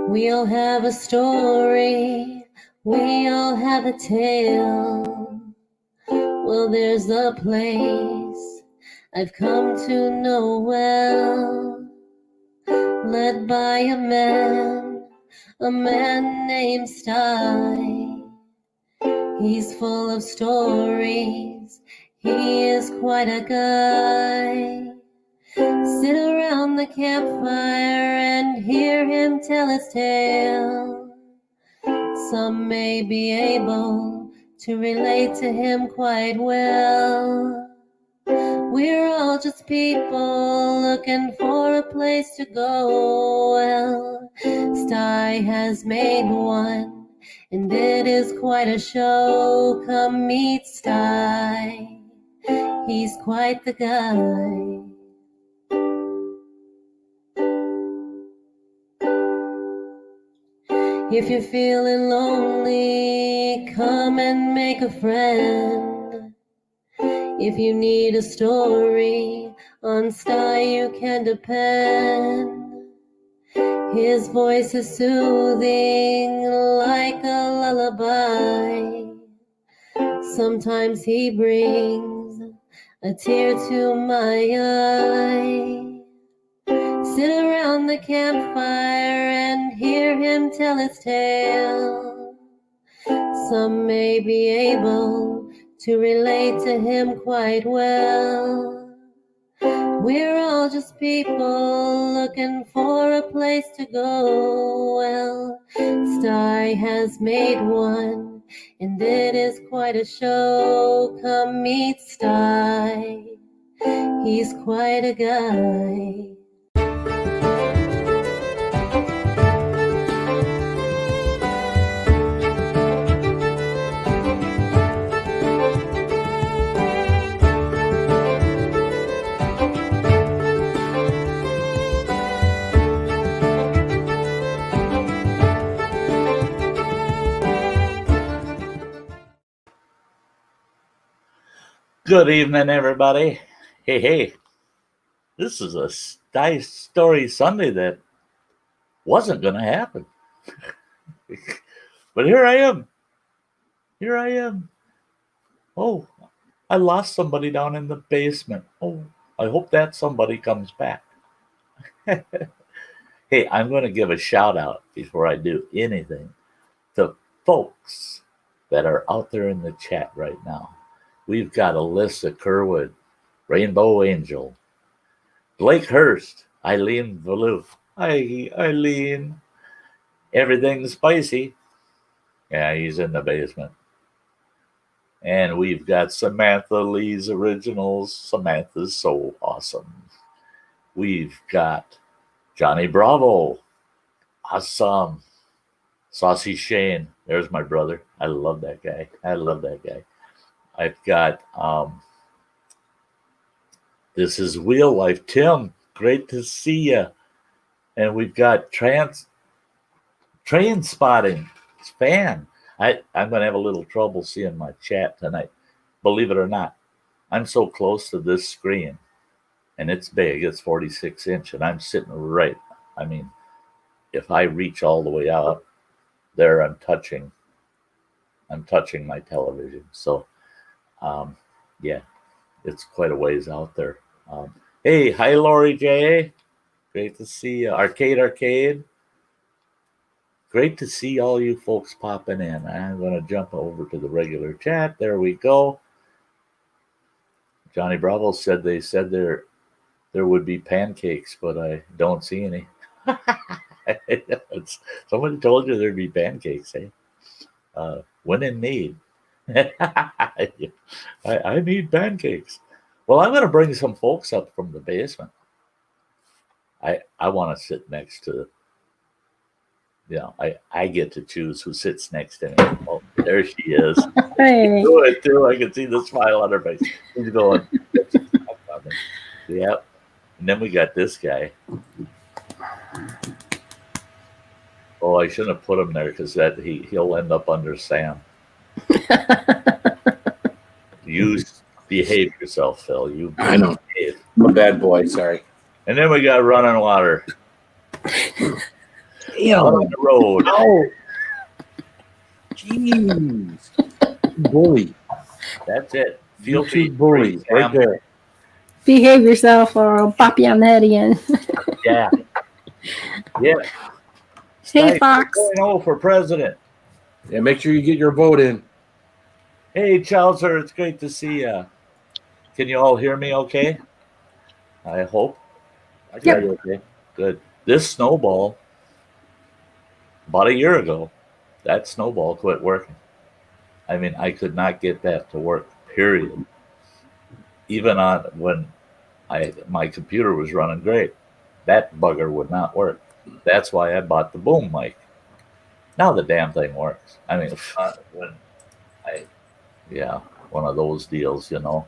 We all have a story, we all have a tale. Well, there's a place I've come to know well, led by a man named Sty. He's full of stories, he is quite a guy. Sit around the campfire and hear him tell his tale. Some may be able to relate to him quite well. We're all just people looking for a place to go. Well, Sty has made one, and it is quite a show. Come meet Sty, he's quite the guy. If you're feeling lonely, come and make a friend. If you need a story, on Sty you can depend. His voice is soothing like a lullaby. Sometimes he brings a tear to my eye. Sit around the campfire and hear him tell his tale. Some may be able to relate to him quite well. We're all just people looking for a place to go. Well, Sty has made one, and it is quite a show. Come meet Sty, he's quite a guy. Good evening, everybody. Hey. This is a Sty Story Sunday that wasn't going to happen. But here I am. Oh, I lost somebody down in the basement. Oh, I hope that somebody comes back. Hey, I'm going to give a shout out before I do anything to folks that are out there in the chat right now. We've got Alyssa Kerwood, Rainbow Angel, Blake Hurst, Eileen Valoo. Hi, Eileen. Everything Spicy. Yeah, he's in the basement. And we've got Samantha Lee's Originals. Samantha's so awesome. We've got Johnny Bravo. Awesome. Saucy Shane. There's my brother. I love that guy. I've got, this is Wheel Life. Tim, great to see you. And we've got Train Spotting. It's Fan. I'm going to have a little trouble seeing my chat tonight. Believe it or not, I'm so close to this screen, and it's big. It's 46 inch, and I'm sitting right. I mean, if I reach all the way out there, I'm touching my television. So, yeah, it's quite a ways out there. Hey, hi, Lori J. Great to see you. Arcade. Great to see all you folks popping in. I'm going to jump over to the regular chat. There we go. Johnny Bravo said they said there would be pancakes, but I don't see any. Somebody told you there'd be pancakes, eh? When in need. I need pancakes. Well, I'm going to bring some folks up from the basement. I want to sit next to, I get to choose who sits next to me. Oh, there she is. Hey. Do it too. I can see the smile on her face. She's going. Yep. And then we got this guy. Oh, I shouldn't have put him there because he'll end up under Sam. You behave yourself, Phil. I know. Behave. I'm a bad boy. Sorry. And then we got Running Water. Out on the road. Oh, jeez. Bully. That's it. Feel free, YouTube bully. Right there. Behave yourself or I'll pop you on the head again. Yeah. Yeah. Hey, Sty Fox. 2.0 for president. Yeah, make sure you get your vote in. Hey, Chowser, it's great to see you. Can you all hear me okay? I hope. I got you. Okay, good. This snowball, about a year ago, that snowball quit working. I mean, I could not get that to work, period. Even on when my computer was running great, that bugger would not work. That's why I bought the boom mic. Now the damn thing works. I mean, one of those deals, you know.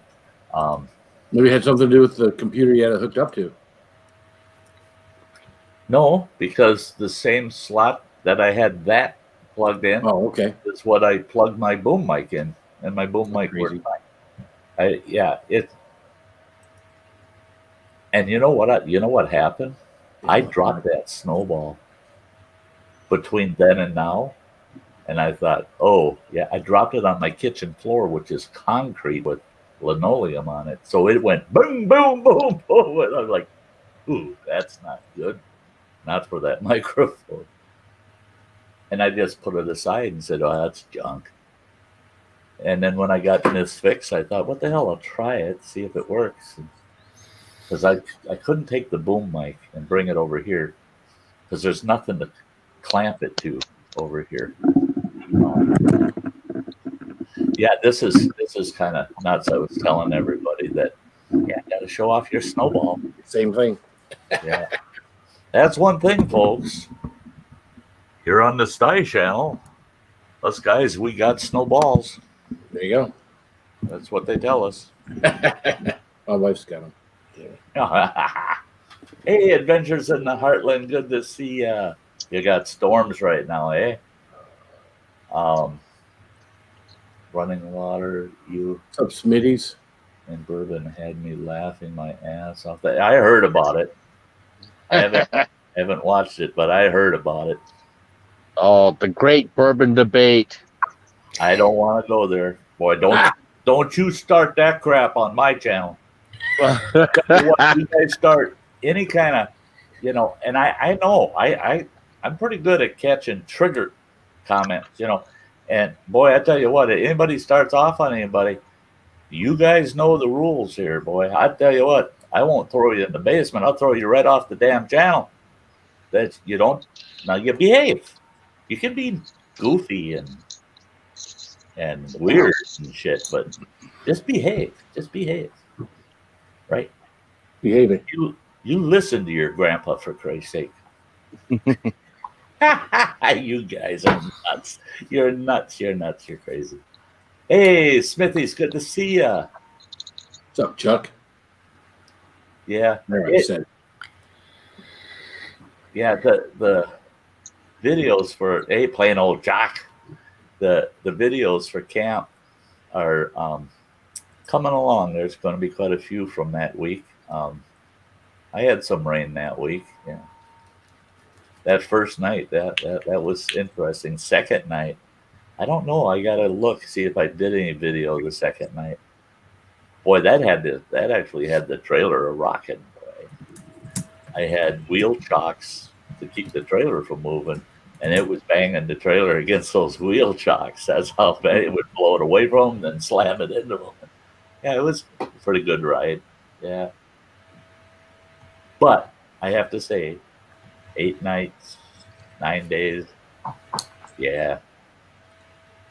Maybe it had something to do with the computer you had it hooked up to. No, because the same slot that I had that plugged in Oh, okay. is what I plugged my boom mic in, and my boom mic worked fine. And you know what happened? I dropped that snowball between then and now, and I thought, oh yeah, I dropped it on my kitchen floor, which is concrete with linoleum on it. So it went boom, boom, boom, boom. And I was like, ooh, that's not good. Not for that microphone. And I just put it aside and said, oh, that's junk. And then when I got this fix, I thought, what the hell, I'll try it, see if it works. Because I couldn't take the boom mic and bring it over here because there's nothing to clamp it to over here. Yeah, this is kind of nuts. I was telling everybody that, yeah, got to show off your snowball. Same thing. Yeah. That's one thing, folks. Here on the Sty channel, us guys, we got snowballs. There you go. That's what they tell us. My wife's got them. Hey, Adventures in the Heartland. Good to see you. You got storms right now, eh? Running water, you What's up, Smitties? and Bourbon had me laughing my ass off. I heard about it. I haven't watched it, but I heard about it. Oh, the great bourbon debate. I don't want to go there. Boy, don't you start that crap on my channel. You guys start any kind of, and I know I'm pretty good at catching trigger comments, and boy, I tell you what, if anybody starts off on anybody, you guys know the rules here, boy. I tell you what, I won't throw you in the basement. I'll throw you right off the damn channel. That you don't. Now you behave. You can be goofy and weird and shit, but just behave. Just behave. Right? Behaving. You listen to your grandpa, for Christ's sake. You guys are nuts. You're nuts. You're nuts. You're crazy. Hey, Smithy's good to see ya. What's up, Chuck? Yeah. There I said. Yeah, the videos for plain old Jock. The videos for camp are coming along. There's going to be quite a few from that week. I had some rain that week. Yeah. That first night, that was interesting. Second night, I don't know. I gotta look, see if I did any video the second night. Boy, that actually had the trailer a rocking. Boy. I had wheel chocks to keep the trailer from moving, and it was banging the trailer against those wheel chocks. That's how bad it would blow it away from them, then slam it into them. Yeah, it was a pretty good ride. Yeah. But I have to say, 8 nights, 9 days. Yeah.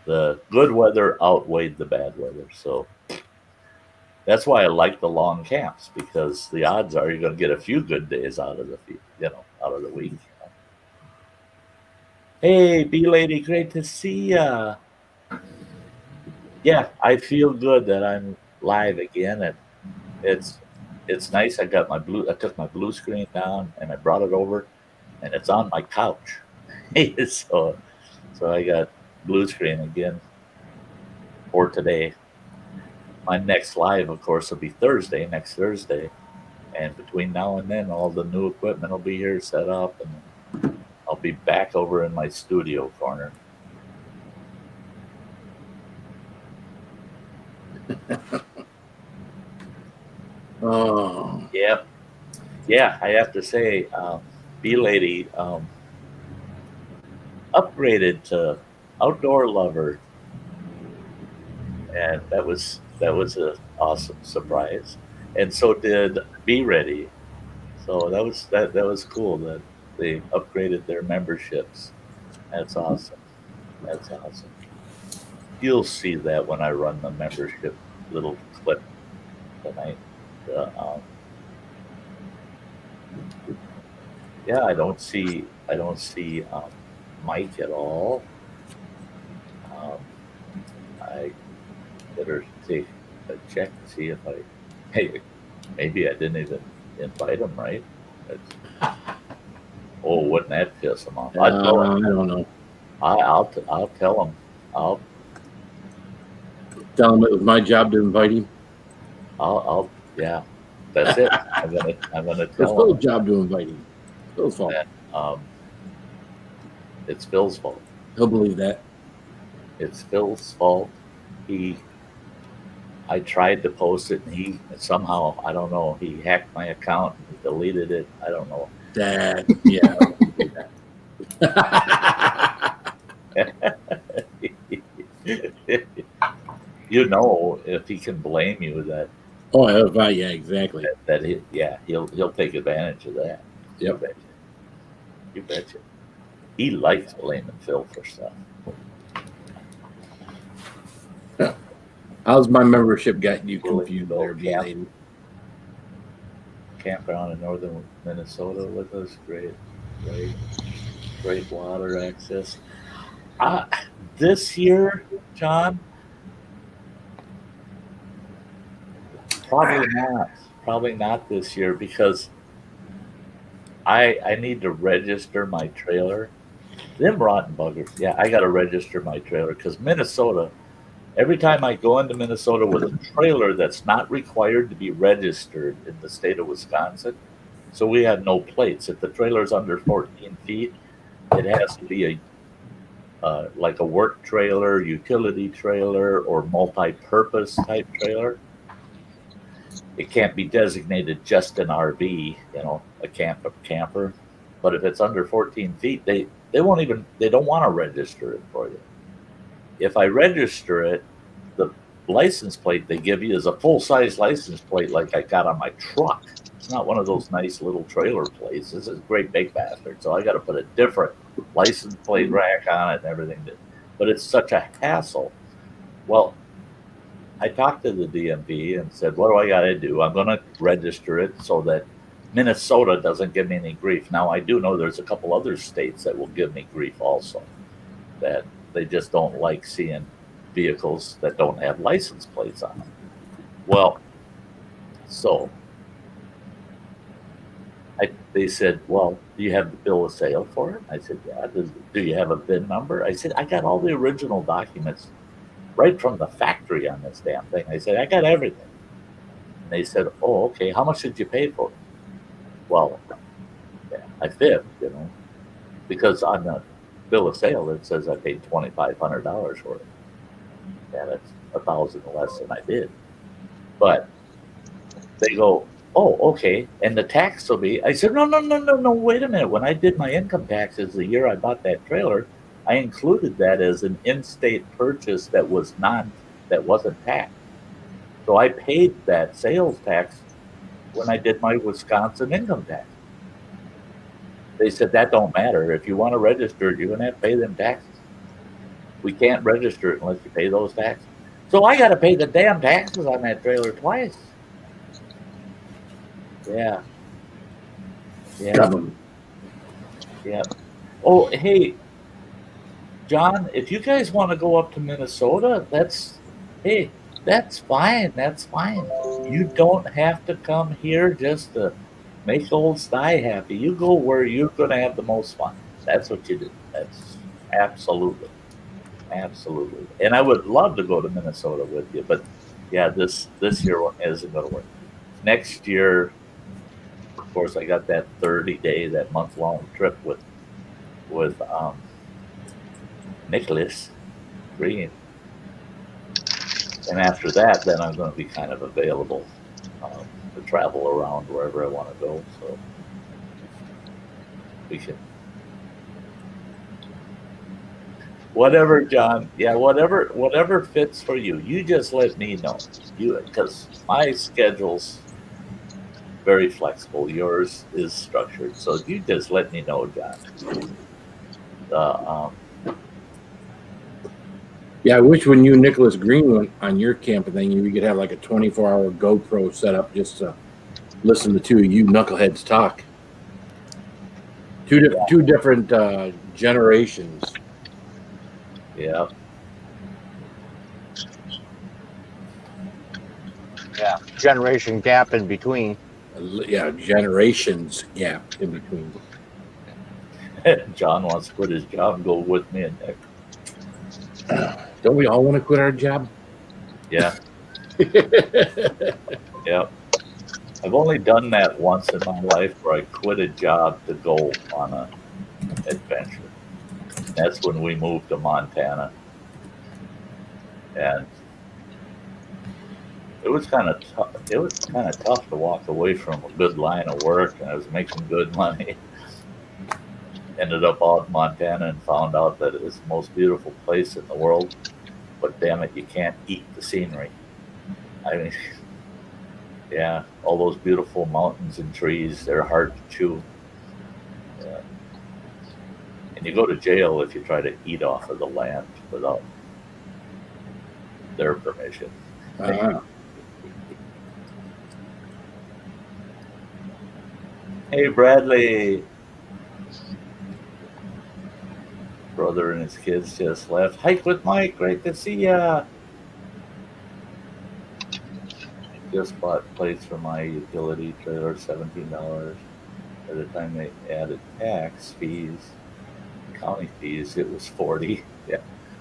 The good weather outweighed the bad weather. So that's why I like the long camps, because the odds are you're going to get a few good days out of the week. Hey, B-Lady, great to see ya. Yeah, I feel good that I'm live again, and it's nice. I took my blue screen down and I brought it over, and it's on my couch. so I got blue screen again for today. My next live, of course, will be next Thursday, and between now and then, all the new equipment will be here set up, and I'll be back over in my studio corner. Oh, Yep. Yeah, I have to say, B Lady upgraded to outdoor lover, and that was an awesome surprise. And so did Be Ready. So that was cool that they upgraded their memberships. That's awesome. That's awesome. You'll see that when I run the membership little clip tonight. Yeah, I don't see Mike at all. I better take a check to see if I. Hey, maybe I didn't even invite him, right? Oh, wouldn't that piss him off? I don't know. I'll tell him. I'll Tell him it was my job to invite him. yeah. That's it. I'm gonna It's tell Phil's him job to invite him. Phil's fault. that it's Phil's fault. He'll believe that. It's Phil's fault. I tried to post it, and he somehow, I don't know, he hacked my account and deleted it. I don't know. Dad, yeah. You know, if he can blame you, that Oh, yeah, exactly. he'll take advantage of that. Yep. You betcha. He likes blaming Phil for stuff. How's my membership got you Really confused go there, B-Lady? Campground in northern Minnesota with us. Great water access. This year, John, probably not this year, because I need to register my trailer. Them rotten buggers. Yeah, I got to register my trailer, because Minnesota, every time I go into Minnesota with a trailer that's not required to be registered in the state of Wisconsin, so we have no plates. If the trailer's under 14 feet, it has to be like a work trailer, utility trailer, or multi-purpose type trailer. It can't be designated just an RV, a camper. But if it's under 14 feet, they don't want to register it for you. If I register it, the license plate they give you is a full-size license plate like I got on my truck. It's not one of those nice little trailer plates. This is a great big bastard. So I got to put a different license plate rack on it and everything. But it's such a hassle. Well, I talked to the DMV and said, what do I got to do? I'm going to register it so that Minnesota doesn't give me any grief. Now, I do know there's a couple other states that will give me grief also, that they just don't like seeing vehicles that don't have license plates on them. Well, so they said, well, do you have the bill of sale for it? I said, yeah. Do you have a VIN number? I said, I got all the original documents right from the factory on this damn thing. I said, I got everything. And they said, oh, okay. How much did you pay for it? Well, yeah, I fibbed, because on the bill of sale it says I paid $2,500 for it. Yeah, that's $1,000 less than I did. But they go, oh, okay, and the tax will be. I said, no, wait a minute. When I did my income taxes the year I bought that trailer, I included that as an in-state purchase that wasn't taxed. So I paid that sales tax when I did my Wisconsin income tax. They said, that don't matter. If you want to register it, you're going to have to pay them taxes. We can't register it unless you pay those taxes. So I got to pay the damn taxes on that trailer twice. Yeah. Yeah. Oh, hey, John, if you guys want to go up to Minnesota, that's fine. That's fine. You don't have to come here just to make old Sty happy. You go where you're going to have the most fun. That's what you do. That's absolutely. And I would love to go to Minnesota with you, but yeah, this year isn't going to work. Next year, of course, I got that 30-day, that month-long trip with with Nicholas Green. And after that, then I'm going to be kind of available to travel around wherever I want to go. So we can, whatever, John. Yeah, whatever fits for you. You just let me know. Because my schedule's very flexible. Yours is structured. So you just let me know, John. Yeah, I wish when you and Nicholas Green went on your camping thing, you could have like a 24-hour GoPro set up just to listen to two of you knuckleheads talk. Two different generations. Yeah. Yeah, generation gap in between. Yeah, generations gap in between. John wants to quit his job and go with me and Nick. Don't we all want to quit our job? Yeah. Yeah. I've only done that once in my life where I quit a job to go on an adventure. That's when we moved to Montana. And it was kind of tough. It was kind of tough to walk away from a good line of work, and I was making good money. Ended up out in Montana and found out that it's the most beautiful place in the world. But damn it, you can't eat the scenery. I mean, yeah, all those beautiful mountains and trees, they're hard to chew. Yeah. And you go to jail if you try to eat off of the land without their permission. Hey, Bradley. Brother and his kids just left. Hike with Mike, great to see ya. Just bought plates for my utility trailer, $17. By the time they added tax fees, county fees, it was $40. Yeah.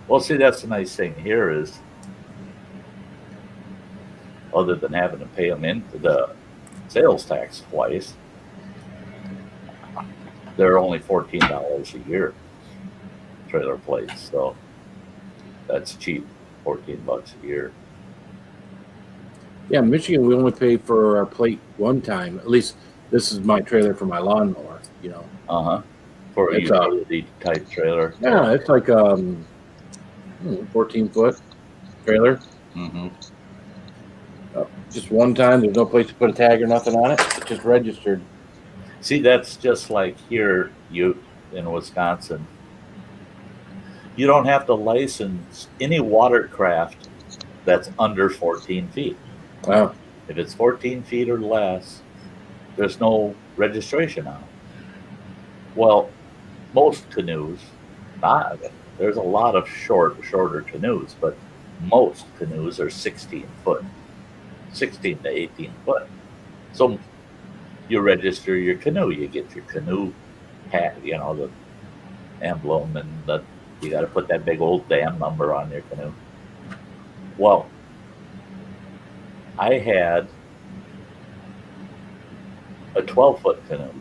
Well, see, that's the nice thing here is, other than having to pay them into the sales tax twice, they're only $14 a year. Trailer plates, so that's cheap. $14 a year. Yeah, in Michigan, we only pay for our plate one time. At least this is my trailer for my lawnmower, you know. For a It's utility type trailer. Yeah, it's like 14-foot trailer. Mm-hmm. Just one time. There's no place to put a tag or nothing on it. It's just registered. See, that's just like here in Wisconsin. You don't have to license any watercraft that's under 14 feet. Wow. If it's 14 feet or less, there's no registration on it. Well, most canoes, there's a lot of shorter canoes, but most canoes are 16 foot, 16 to 18 foot. So you register your canoe, you get your canoe hat, you know, the emblem, and you got to put that big old damn number on your canoe. Well, I had a 12-foot canoe,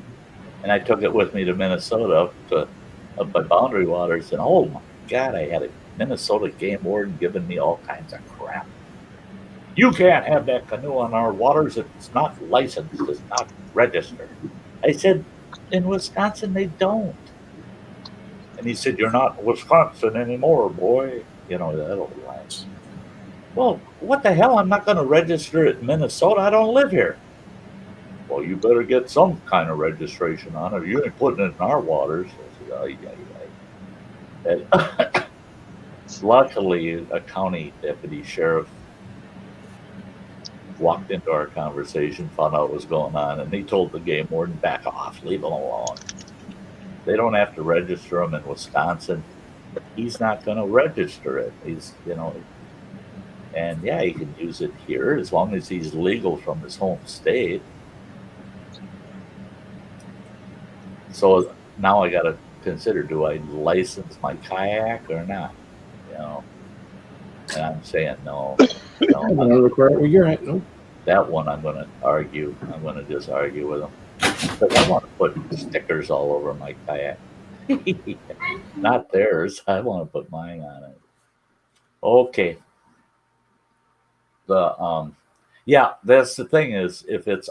and I took it with me to Minnesota up by Boundary Waters, and oh my God, I had a Minnesota game warden giving me all kinds of crap. You can't have that canoe on our waters. It's not licensed. It's not registered. I said, in Wisconsin, they don't. And he said, you're not in Wisconsin anymore, boy. You know, that old line. Well, what the hell? I'm not going to register it in Minnesota. I don't live here. Well, you better get some kind of registration on it. You ain't putting it in our waters. I said, And luckily, a county deputy sheriff walked into our conversation, found out what was going on, and he told the game warden, back off, leave them alone. They don't have to register them in Wisconsin. He's not going to register it. He's, you know, and yeah, he can use it here as long as he's legal from his home state. So now I got to consider, do I license my kayak or not? You know, and I'm saying no. That one I'm going to argue. I'm going to just argue with him. Because I want to put stickers all over my kayak. Not theirs. I want to put mine on it. Okay. Yeah, that's the thing is if it's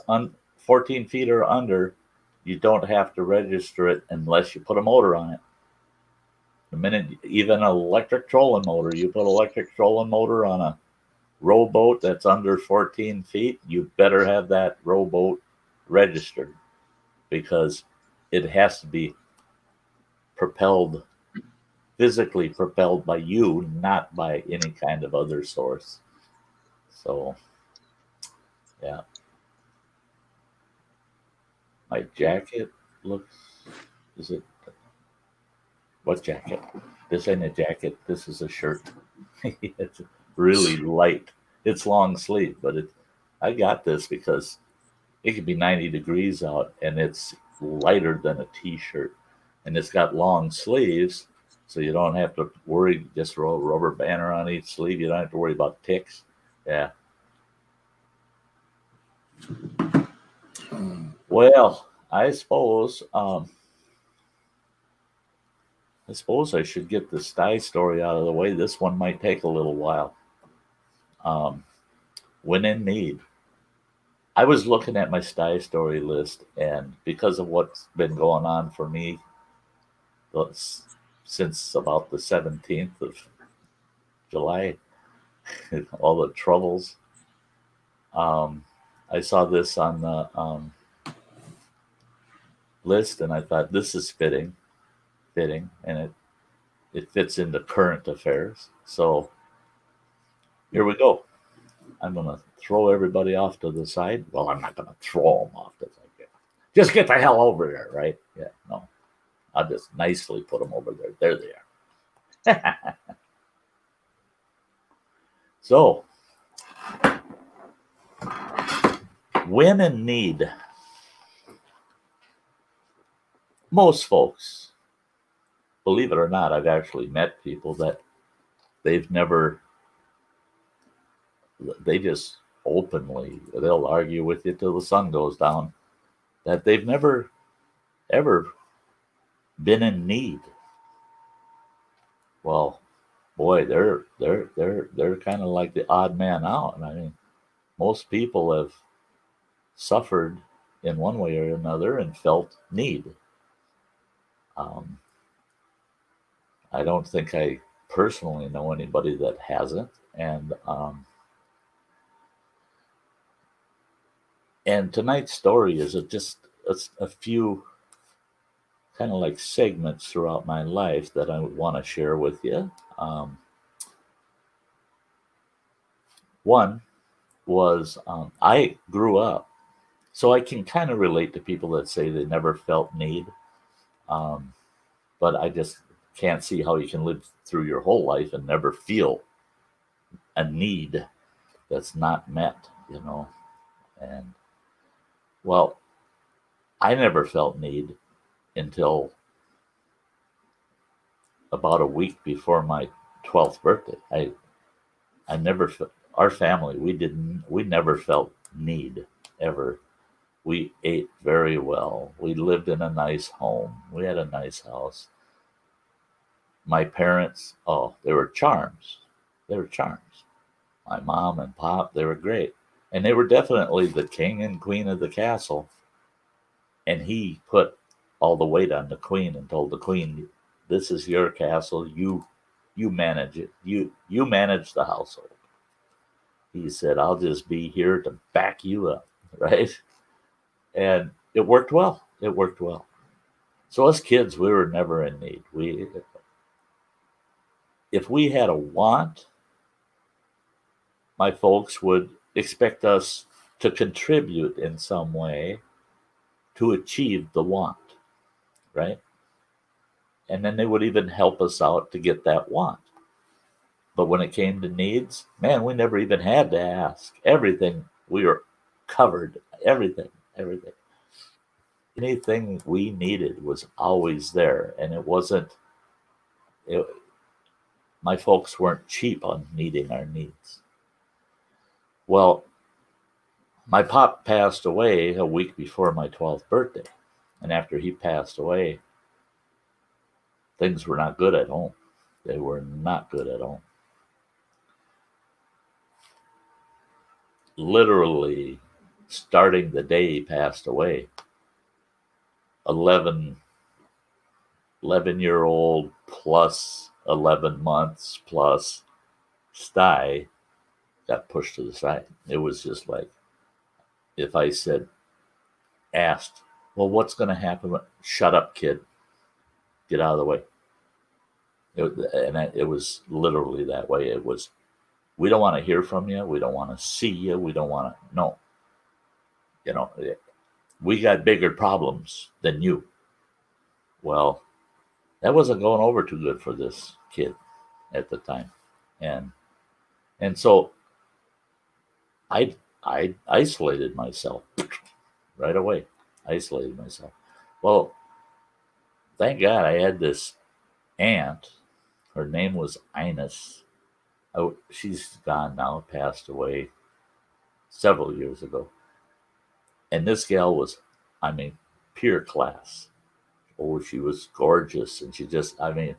14 feet or under, you don't have to register it unless you put a motor on it. The minute, even an electric trolling motor, you put electric trolling motor on a rowboat that's under 14 feet, you better have that rowboat registered because it has to be propelled, physically propelled by you, not by any kind of other source. So, yeah. My jacket looks, is it, what jacket? This ain't a jacket. This is a shirt. It's really light. It's long sleeve, but I got this because it could be 90 degrees out and it's lighter than a t-shirt. And it's got long sleeves, so you don't have to worry. Just roll a rubber band around each sleeve. You don't have to worry about ticks. Yeah. Well, I suppose I should get the Sty story out of the way. This one might take a little while. When in need. I was looking at my Sty story list, and because of what's been going on for me since about the 17th of July, all the troubles, I saw this on the list, and I thought this is fitting, and it fits into current affairs. So here we go. I'm going to throw everybody off to the side. Well, I'm not going to throw them off to the side. Just get the hell over there, right? Yeah, no. I'll just nicely put them over there. There they are. So, when in need, most folks, believe it or not, I've actually met people that they just openly, they'll argue with you till the sun goes down, that they've never, ever been in need. Well, boy, they're kind of like the odd man out. I mean, most people have suffered in one way or another and felt need. I don't think I personally know anybody that hasn't, and tonight's story is just a few kind of like segments throughout my life that I want to share with you. One was I grew up, so I can kind of relate to people that say they never felt need, but I just can't see how you can live through your whole life and never feel a need that's not met, And well, I never felt need until about a week before my 12th birthday. I never, our family, we never felt need ever. We ate very well. We lived in a nice home. We had a nice house. My parents, they were charms. They were charms. My mom and pop, they were great. And they were definitely the king and queen of the castle. And he put all the weight on the queen and told the queen, this is your castle. You manage it. You manage the household. He said, I'll just be here to back you up, right? And it worked well. It worked well. So as kids, we were never in need. If we had a want, my folks would expect us to contribute in some way to achieve the want, right? And then they would even help us out to get that want. But when it came to needs, man, we never even had to ask. Everything, we were covered. Everything. Anything we needed was always there. And my folks weren't cheap on meeting our needs. Well, my pop passed away a week before my 12th birthday. And after he passed away, things were not good at home. They were not good at home. Literally, starting the day he passed away, 11-year-old plus 11 months plus Sty got pushed to the side. It was just like, if I asked, well, what's going to happen? Shut up, kid. Get out of the way. It was literally that way. It was, we don't want to hear from you. We don't want to see you. We don't want to, no. You know, we got bigger problems than you. Well, that wasn't going over too good for this kid at the time. And so I isolated myself right away. Isolated myself. Well, thank God I had this aunt. Her name was Ines. She's gone now, passed away several years ago. And this gal was, I mean, pure class. Oh, she was gorgeous. And she just, I mean,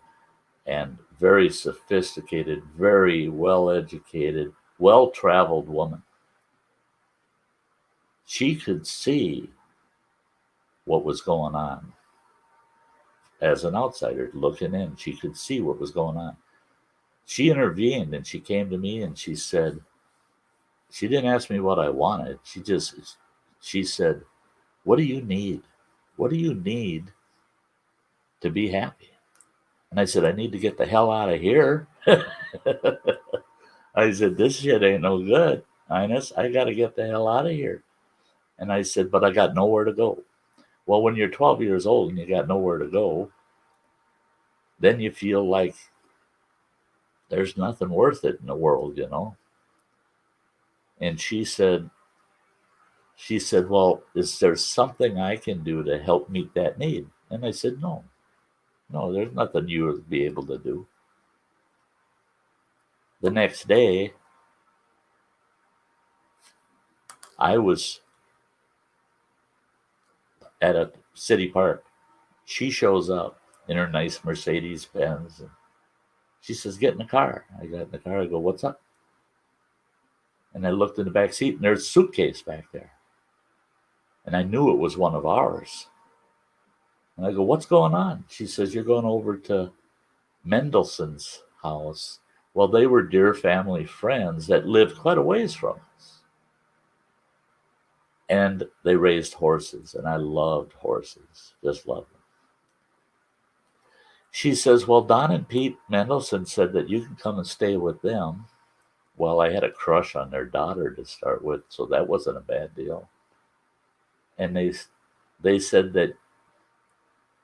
and very sophisticated, very well-educated, well-traveled woman. She could see what was going on. As an outsider looking in, she could see what was going on. She intervened and she came to me and she said, she didn't ask me what I wanted. She said, what do you need? What do you need to be happy? And I said, I need to get the hell out of here. I said, this shit ain't no good, Ines. I got to get the hell out of here. And I said, but I got nowhere to go. Well, when you're 12 years old and you got nowhere to go, then you feel like there's nothing worth it in the world, you know. And she said, well, is there something I can do to help meet that need? And I said, no, there's nothing you would be able to do. The next day, I was at a city park. She shows up in her nice Mercedes Benz. And she says, get in the car. I got in the car. I go, what's up? And I looked in the back seat, and there's a suitcase back there. And I knew it was one of ours. And I go, what's going on? She says, you're going over to Mendelssohn's house. Well, they were dear family friends that lived quite a ways from us. And they raised horses, and I loved horses, just loved them. She says, well, Don and Pete Mendelssohn said that you can come and stay with them. Well, I had a crush on their daughter to start with, so that wasn't a bad deal. And they said that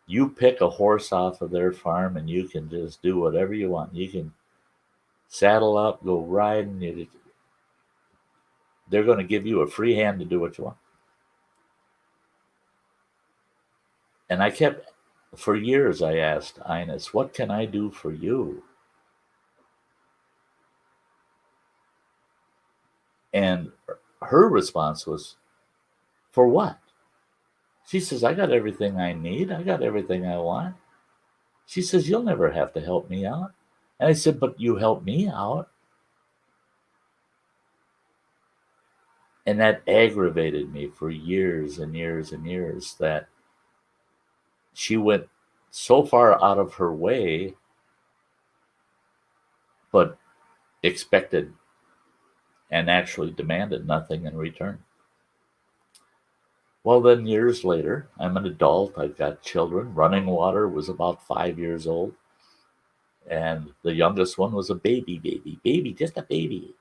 you pick a horse off of their farm and you can just do whatever you want. You can saddle up, go riding. They're going to give you a free hand to do what you want. And I kept, for years, I asked Ines, what can I do for you? And her response was, for what? She says, I got everything I need. I got everything I want. She says, you'll never have to help me out. And I said, but you help me out. And that aggravated me for years and years and years, that she went so far out of her way, but expected and actually demanded nothing in return. Well, then years later, I'm an adult. I've got children. Running Water was about 5 years old. And the youngest one was a baby, just a baby.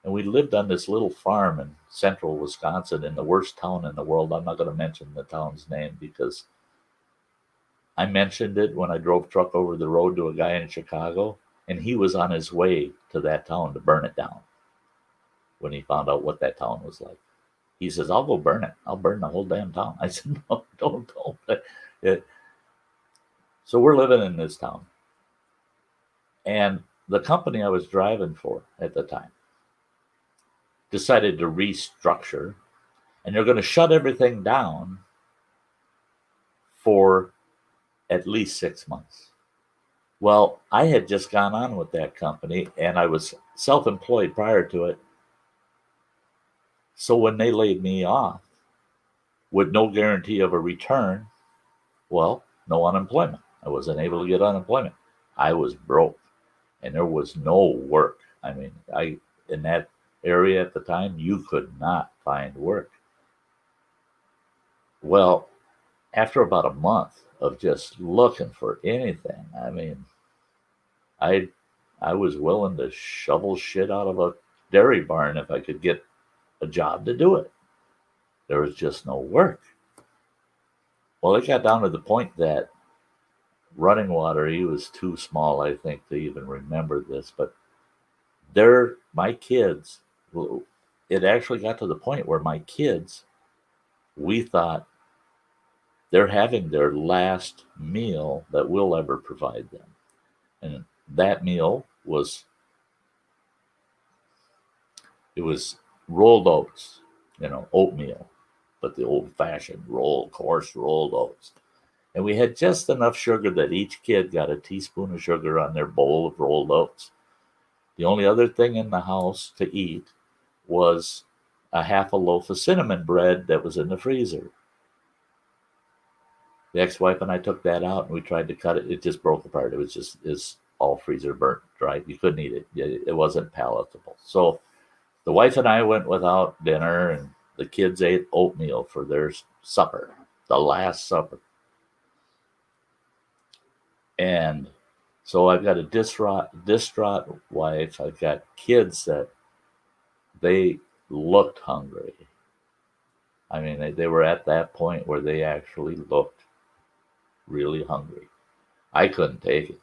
And we lived on this little farm in central Wisconsin, in the worst town in the world. I'm not going to mention the town's name because I mentioned it when I drove truck over the road to a guy in Chicago, and he was on his way to that town to burn it down when he found out what that town was like. He says, I'll go burn it. I'll burn the whole damn town. I said, no, don't. So we're living in this town. And the company I was driving for at the time decided to restructure, and they're going to shut everything down for at least 6 months. Well, I had just gone on with that company, and I was self-employed prior to it. So when they laid me off with no guarantee of a return, well, no unemployment. I wasn't able to get unemployment. I was broke, and there was no work. I mean, in that area at the time, you could not find work. Well, after about a month of just looking for anything, I mean, I was willing to shovel shit out of a dairy barn if I could get a job to do it. There was just no work. Well, it got down to the point that Running Water, he was too small, I think, to even remember this, but my kids, it actually got to the point where my kids, we thought they're having their last meal that we'll ever provide them. And that meal was rolled oats, oatmeal, but the old-fashioned coarse rolled oats. And we had just enough sugar that each kid got a teaspoon of sugar on their bowl of rolled oats. The only other thing in the house to eat was a half a loaf of cinnamon bread that was in the freezer. The ex-wife and I took that out, and we tried to cut it. It just broke apart. It was it's all freezer burnt, right? You couldn't eat it. It wasn't palatable. So the wife and I went without dinner, and the kids ate oatmeal for their supper, the last supper. And so I've got a distraught wife. I've got kids that they looked hungry. I mean, they were at that point where they actually looked really hungry. I couldn't take it.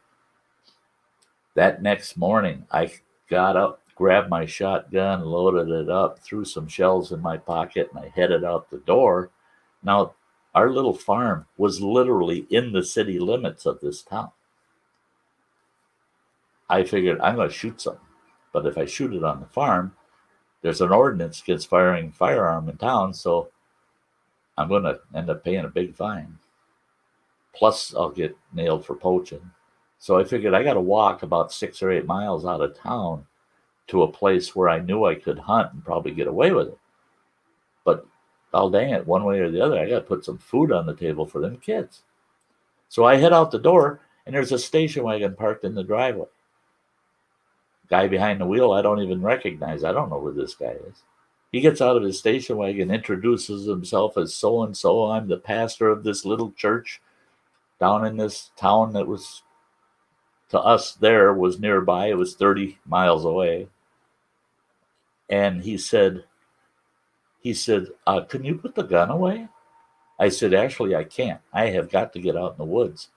That next morning, I got up, grabbed my shotgun, loaded it up, threw some shells in my pocket, and I headed out the door. Now, our little farm was literally in the city limits of this town. I figured I'm going to shoot something. But if I shoot it on the farm, there's an ordinance against firing a firearm in town, so I'm going to end up paying a big fine. Plus, I'll get nailed for poaching. So I figured I got to walk about 6 or 8 miles out of town to a place where I knew I could hunt and probably get away with it. But, dang it, one way or the other, I got to put some food on the table for them kids. So I head out the door, and there's a station wagon parked in the driveway. Guy behind the wheel I don't even recognize. I don't know who this guy is. He gets out of his station wagon, introduces himself as so-and-so. I'm the pastor of this little church down in this town that was, to us there, was nearby. It was 30 miles away. And he said, can you put the gun away? I said, actually, I can't. I have got to get out in the woods.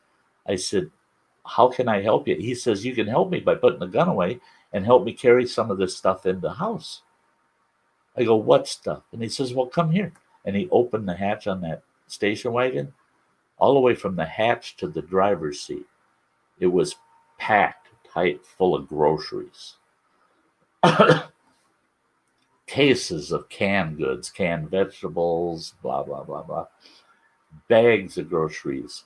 I said, how can I help you? He says, you can help me by putting the gun away and help me carry some of this stuff in the house. I go, what stuff? And he says, well, come here. And he opened the hatch on that station wagon, all the way from the hatch to the driver's seat. It was packed tight full of groceries. Cases of canned goods, canned vegetables, blah, blah, blah, blah. Bags of groceries,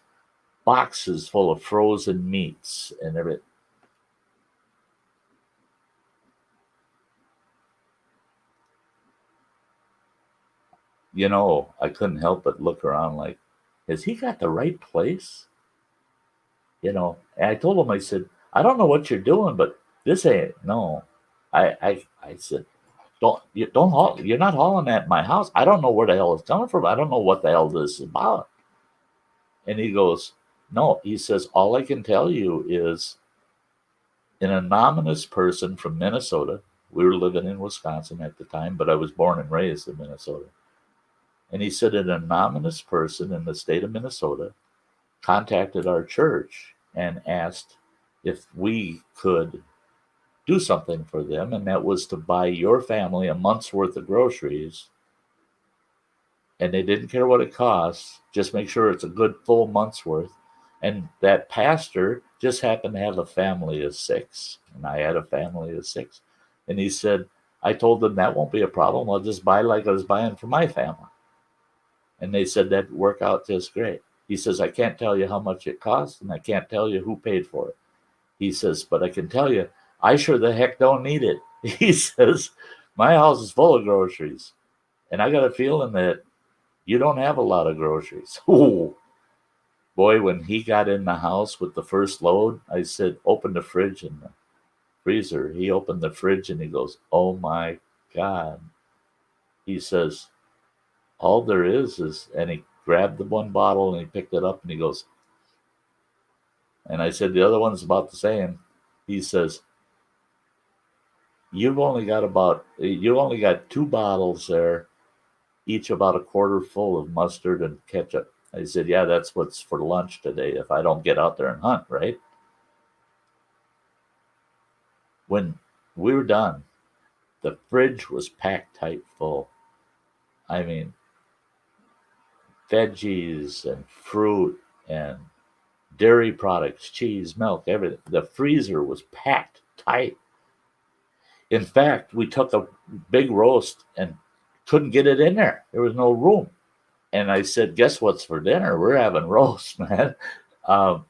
boxes full of frozen meats and everything. I couldn't help but look around like, has he got the right place? And I told him, I said, I don't know what you're doing, but this ain't, no. I said, don't haul, you're not hauling at my house. I don't know where the hell it's coming from. I don't know what the hell this is about. And he goes, no, he says, all I can tell you is an anonymous person from Minnesota. We were living in Wisconsin at the time, but I was born and raised in Minnesota. And he said an anonymous person in the state of Minnesota contacted our church and asked if we could do something for them, and that was to buy your family a month's worth of groceries. And they didn't care what it costs, just make sure it's a good full month's worth. And that pastor just happened to have a family of 6, and I had a family of 6. And he said, I told them that won't be a problem. I'll just buy like I was buying for my family. And they said that'd work out just great. He says, I can't tell you how much it cost, and I can't tell you who paid for it. He says, but I can tell you, I sure the heck don't need it. He says, my house is full of groceries, and I got a feeling that you don't have a lot of groceries. Ooh. Boy, when he got in the house with the first load, I said, open the fridge and the freezer. He opened the fridge and he goes, oh my God. He says, all there is, and he grabbed the one bottle and he picked it up and he goes, and I said, the other one's about the same. He says, you've only got 2 bottles there, each about a quarter full of mustard and ketchup. I said, yeah, that's what's for lunch today if I don't get out there and hunt, right? When we were done, the fridge was packed tight full. I mean, veggies and fruit and dairy products, cheese, milk, everything. The freezer was packed tight. In fact, we took a big roast and couldn't get it in there. There was no room. And I said, guess what's for dinner? We're having roast, man. The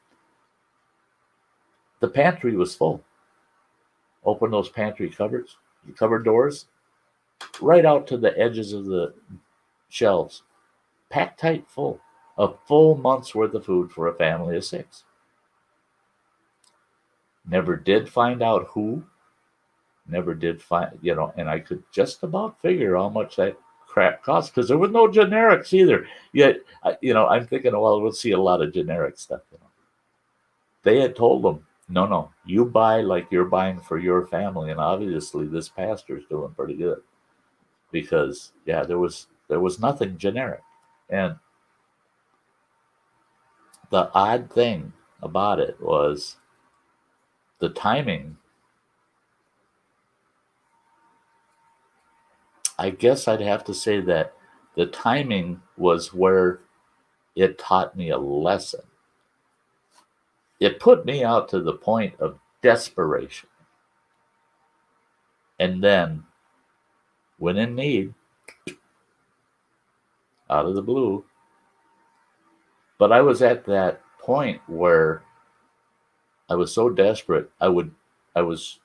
pantry was full. Open those pantry cupboards, the cupboard doors, right out to the edges of the shelves. Packed tight full. A full month's worth of food for a family of 6. Never did find out who. Never did find, and I could just about figure how much that crap cost because there was no generics either. Yet, I'm thinking, well, we'll see a lot of generic stuff. They had told them, no, you buy like you're buying for your family, and obviously this pastor's doing pretty good because there was nothing generic. And the odd thing about it was the timing. I guess I'd have to say that the timing was where it taught me a lesson. It put me out to the point of desperation. And then, when in need, out of the blue, but I was at that point where I was so desperate, I was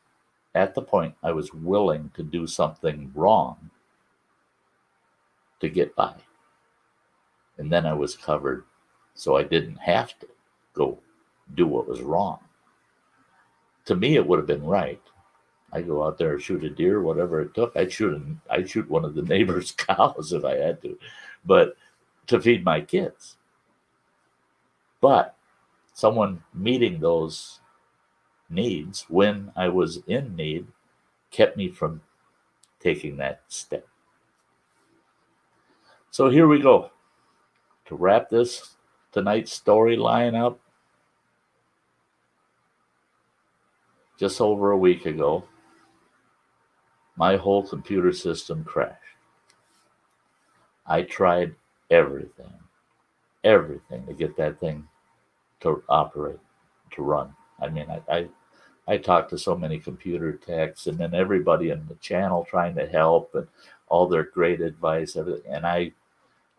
at the point I was willing to do something wrong to get by. And then I was covered, so I didn't have to go do what was wrong. To me, it would have been right. I go out there, shoot a deer, whatever it took. I'd shoot one of the neighbor's cows if I had to, but to feed my kids. But someone meeting those needs when I was in need kept me from taking that step. So here we go. To wrap this tonight's storyline up, just over a week ago, my whole computer system crashed. I tried everything to get that thing to operate, to run. I mean, I talked to so many computer techs and then everybody in the channel trying to help and all their great advice, everything. And I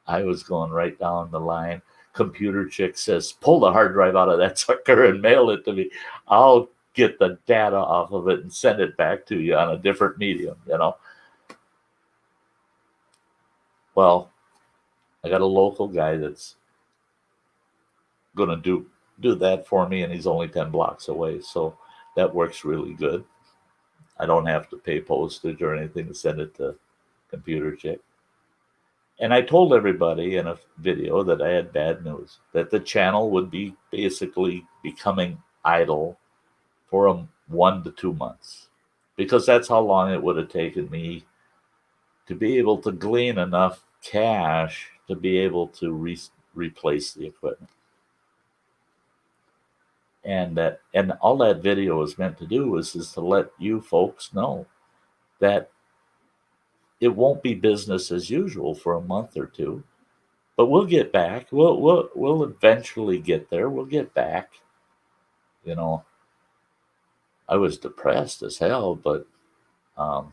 was going right down the line. Computer chick says, pull the hard drive out of that sucker and mail it to me. I'll get the data off of it and send it back to you on a different medium, Well, I got a local guy that's going to do that for me, and he's only 10 blocks away, so that works really good. I don't have to pay postage or anything to send it to Computer Chick. And I told everybody in a video that I had bad news, that the channel would be basically becoming idle for 1 to 2 months, because that's how long it would have taken me to be able to glean enough cash to be able to replace the equipment. And all that video is meant to do is to let you folks know that it won't be business as usual for a month or two, but we'll get back. We'll eventually get there. We'll get back. I was depressed as hell, but I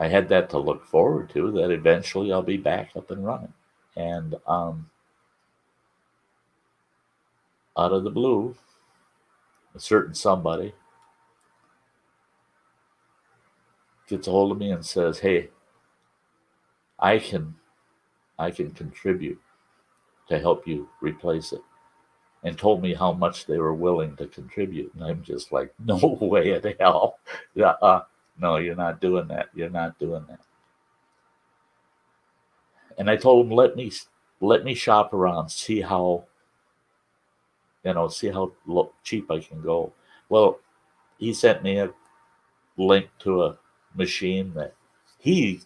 had that to look forward to, that eventually I'll be back up and running. And out of the blue, a certain somebody gets a hold of me and says, "Hey, I can contribute to help you replace it," and told me how much they were willing to contribute. And I'm just like, no way in hell. No, you're not doing that. You're not doing that. And I told him, let me shop around, see how cheap I can go. Well, he sent me a link to a machine that he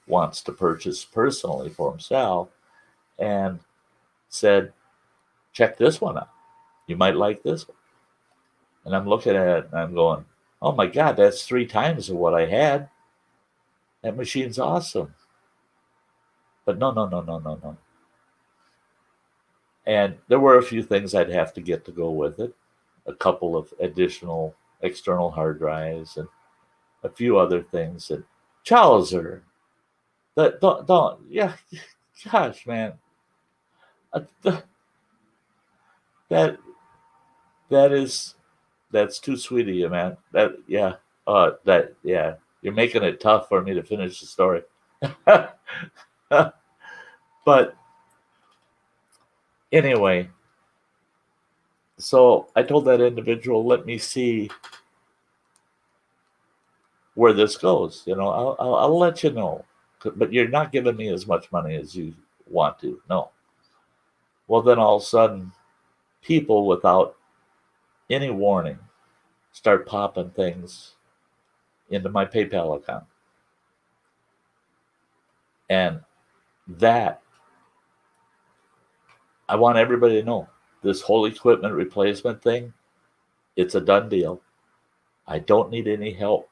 wants to purchase personally for himself, and said, check this one out. You might like this one. And I'm looking at it and I'm going, oh my God, that's 3 times of what I had. That machine's awesome. But no. And there were a few things I'd have to get to go with it. A couple of additional external hard drives and a few other things. And Chowser, yeah, gosh, man. That's too sweet of you, man. You're making it tough for me to finish the story. But anyway, so I told that individual, let me see where this goes. I'll let you know, but you're not giving me as much money as you want to. No. Well, then all of a sudden, people without any warning start popping things into my PayPal account. And that, I want everybody to know, this whole equipment replacement thing, it's a done deal. I don't need any help.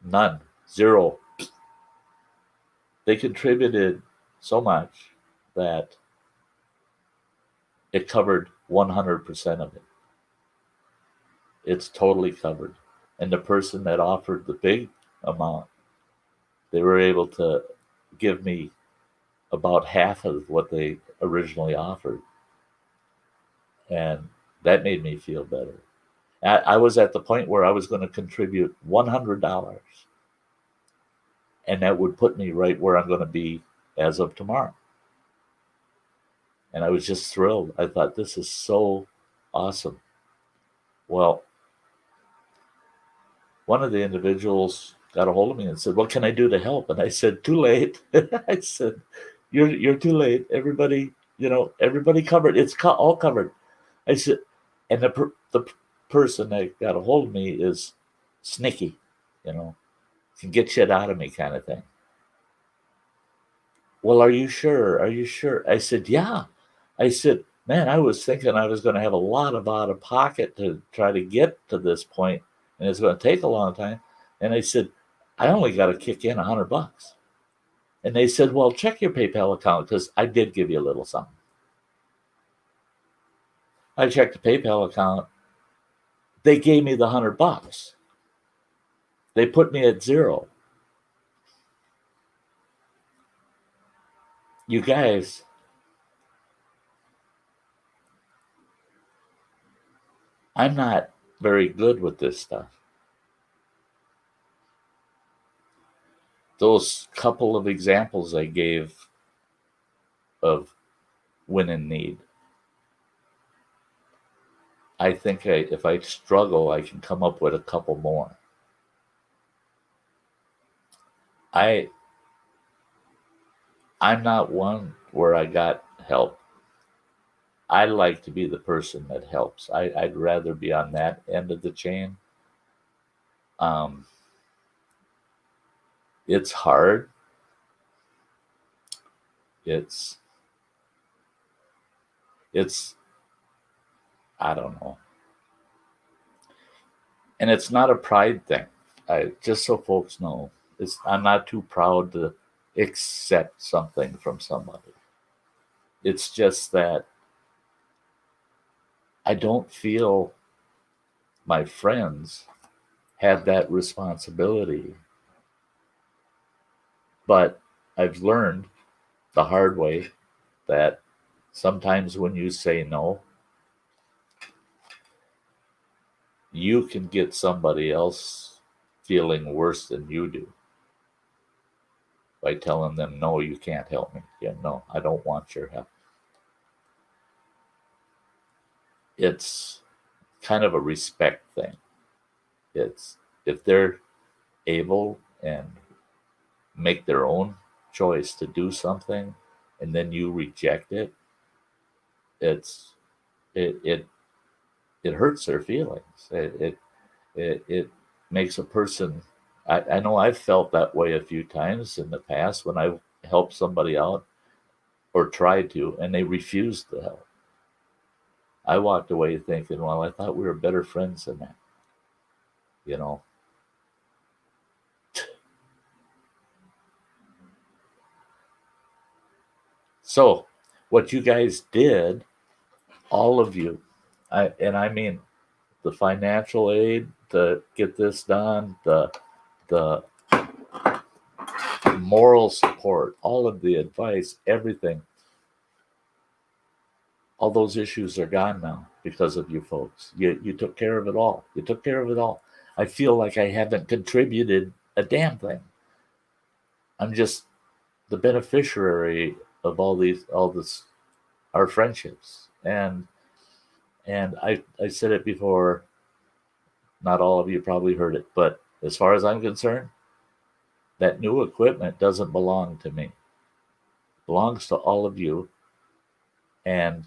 None. Zero. They contributed so much that it covered 100% of it. It's totally covered. And the person that offered the big amount, they were able to give me about half of what they originally offered. And that made me feel better. I was at the point where I was going to contribute $100. And that would put me right where I'm going to be as of tomorrow. And I was just thrilled. I thought, this is so awesome. Well, one of the individuals got a hold of me and said, what can I do to help? And I said, too late. I said, you're too late. Everybody covered. It's all covered. I said, and the person that got a hold of me is sneaky, can get shit out of me kind of thing. Well, are you sure? Are you sure? I said, yeah. I said, man, I was thinking I was going to have a lot of out of pocket to try to get to this point, and it's going to take a long time. And I said, I only got to kick in $100. And they said, well, check your PayPal account, because I did give you a little something. I checked the PayPal account. They gave me the $100. They put me at zero. You guys, I'm not very good with this stuff. Those couple of examples I gave of when in need, I think if I struggle, I can come up with a couple more. I'm not one where I got help. I like to be the person that helps. I'd rather be on that end of the chain. It's hard. It's I don't know. And it's not a pride thing. Just so folks know, I'm not too proud to accept something from somebody. It's just that I don't feel my friends had that responsibility. But I've learned the hard way that sometimes when you say no, you can get somebody else feeling worse than you do by telling them, no, you can't help me. Yeah, no, I don't want your help. It's kind of a respect thing. It's if they're able and make their own choice to do something and then you reject it, it hurts their feelings. It makes a person, I know I've felt that way a few times in the past when I've helped somebody out or tried to, and they refused the help. I walked away thinking, well, I thought we were better friends than that. You know? So, what you guys did, all of you, I mean, the financial aid to get this done, the moral support, all of the advice, everything, all those issues are gone now because of you folks. You took care of it all. You took care of it all. I feel like I haven't contributed a damn thing. I'm just the beneficiary of all this, our friendships. And I said it before, not all of you probably heard it, but as far as I'm concerned, that new equipment doesn't belong to me. It belongs to all of you and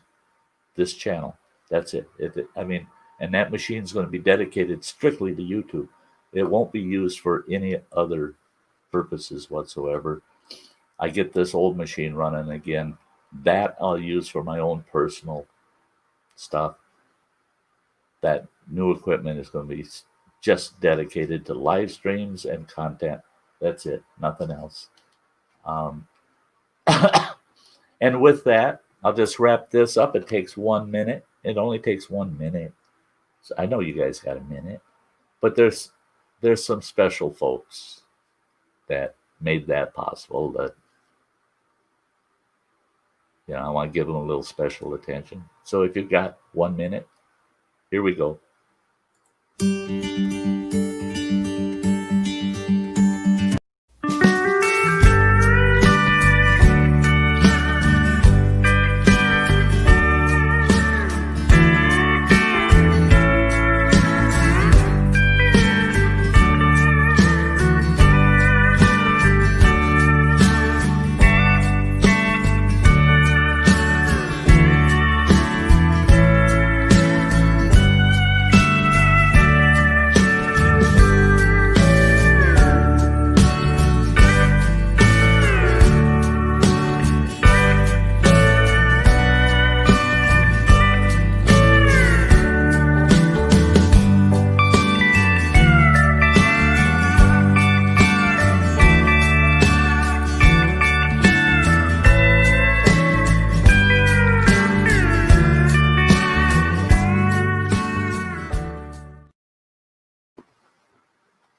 this channel. That's it. I mean, and that machine's going to be dedicated strictly to YouTube. It won't be used for any other purposes whatsoever. I get this old machine running again. That I'll use for my own personal stuff. That new equipment is going to be just dedicated to live streams and content. That's it. Nothing else. And with that, I'll just wrap this up. It takes 1 minute. It only takes 1 minute. So I know you guys got a minute, but there's some special folks that made that possible. That I want to give them a little special attention. So if you've got 1 minute, here we go.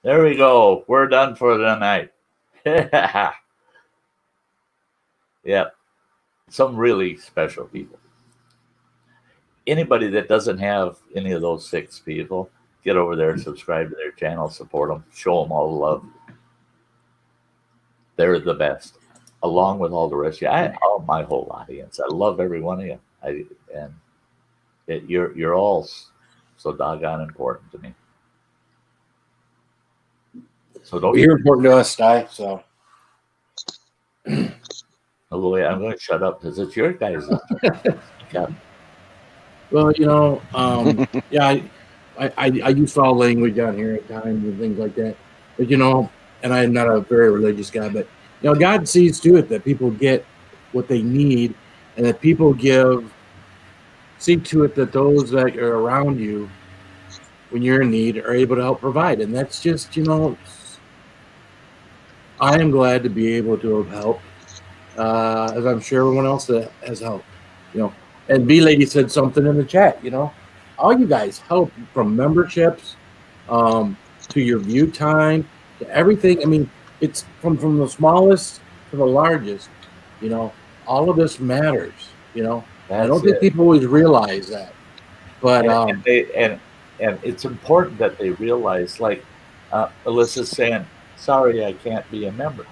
There we go. We're done for the night. Yep. Some really special people. Anybody that doesn't have any of those 6 people, get over there, subscribe to their channel, support them, show them all the love. They're the best, along with all the rest of you. My whole audience. I love every one of you. You're all so doggone important to me. So don't. You're important to us, Sty. So. Oh, wait, I'm going to shut up because it's your guys. Well, yeah, I use foul language down here at times and things like that. But and I'm not a very religious guy, but God sees to it that people get what they need, and that people see to it that those that are around you when you're in need are able to help provide. And that's just, I am glad to be able to have helped, as I'm sure everyone else that has helped, And B Lady said something in the chat, all you guys help, from memberships to your view time to everything. I mean, it's from the smallest to the largest, all of this matters. You know, I don't That's think it. people always realize that. But And it's important that they realize, like Alyssa's saying, sorry, I can't be a member.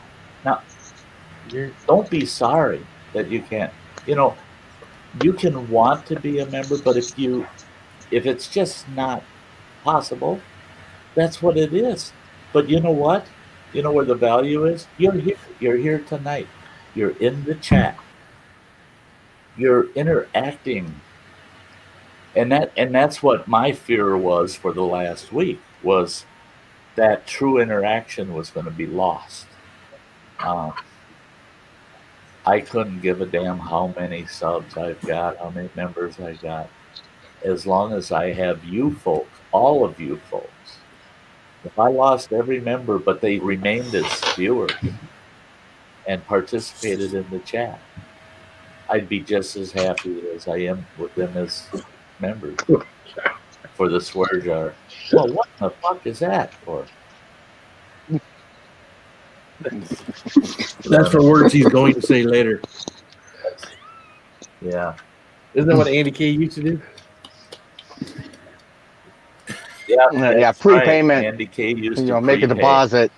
Now, don't be sorry that you can't. You know, you can want to be a member, but if it's just not possible, that's what it is. But you know what? You know where the value is? You're here. You're here tonight. You're in the chat. You're interacting. And that's what my fear was for the last week, was that true interaction was going to be lost. I couldn't give a damn how many subs I've got, how many members I got, as long as I have you folks, all of you folks. If I lost every member, but they remained as viewers and participated in the chat, I'd be just as happy as I am with them as members for the swear jar. Well, what the fuck is that for? that's for words he's going to say later. Yeah. Isn't that what Andy K used to do? Yeah, that's prepayment. Right. Andy K used You know, to make a prepay. deposit.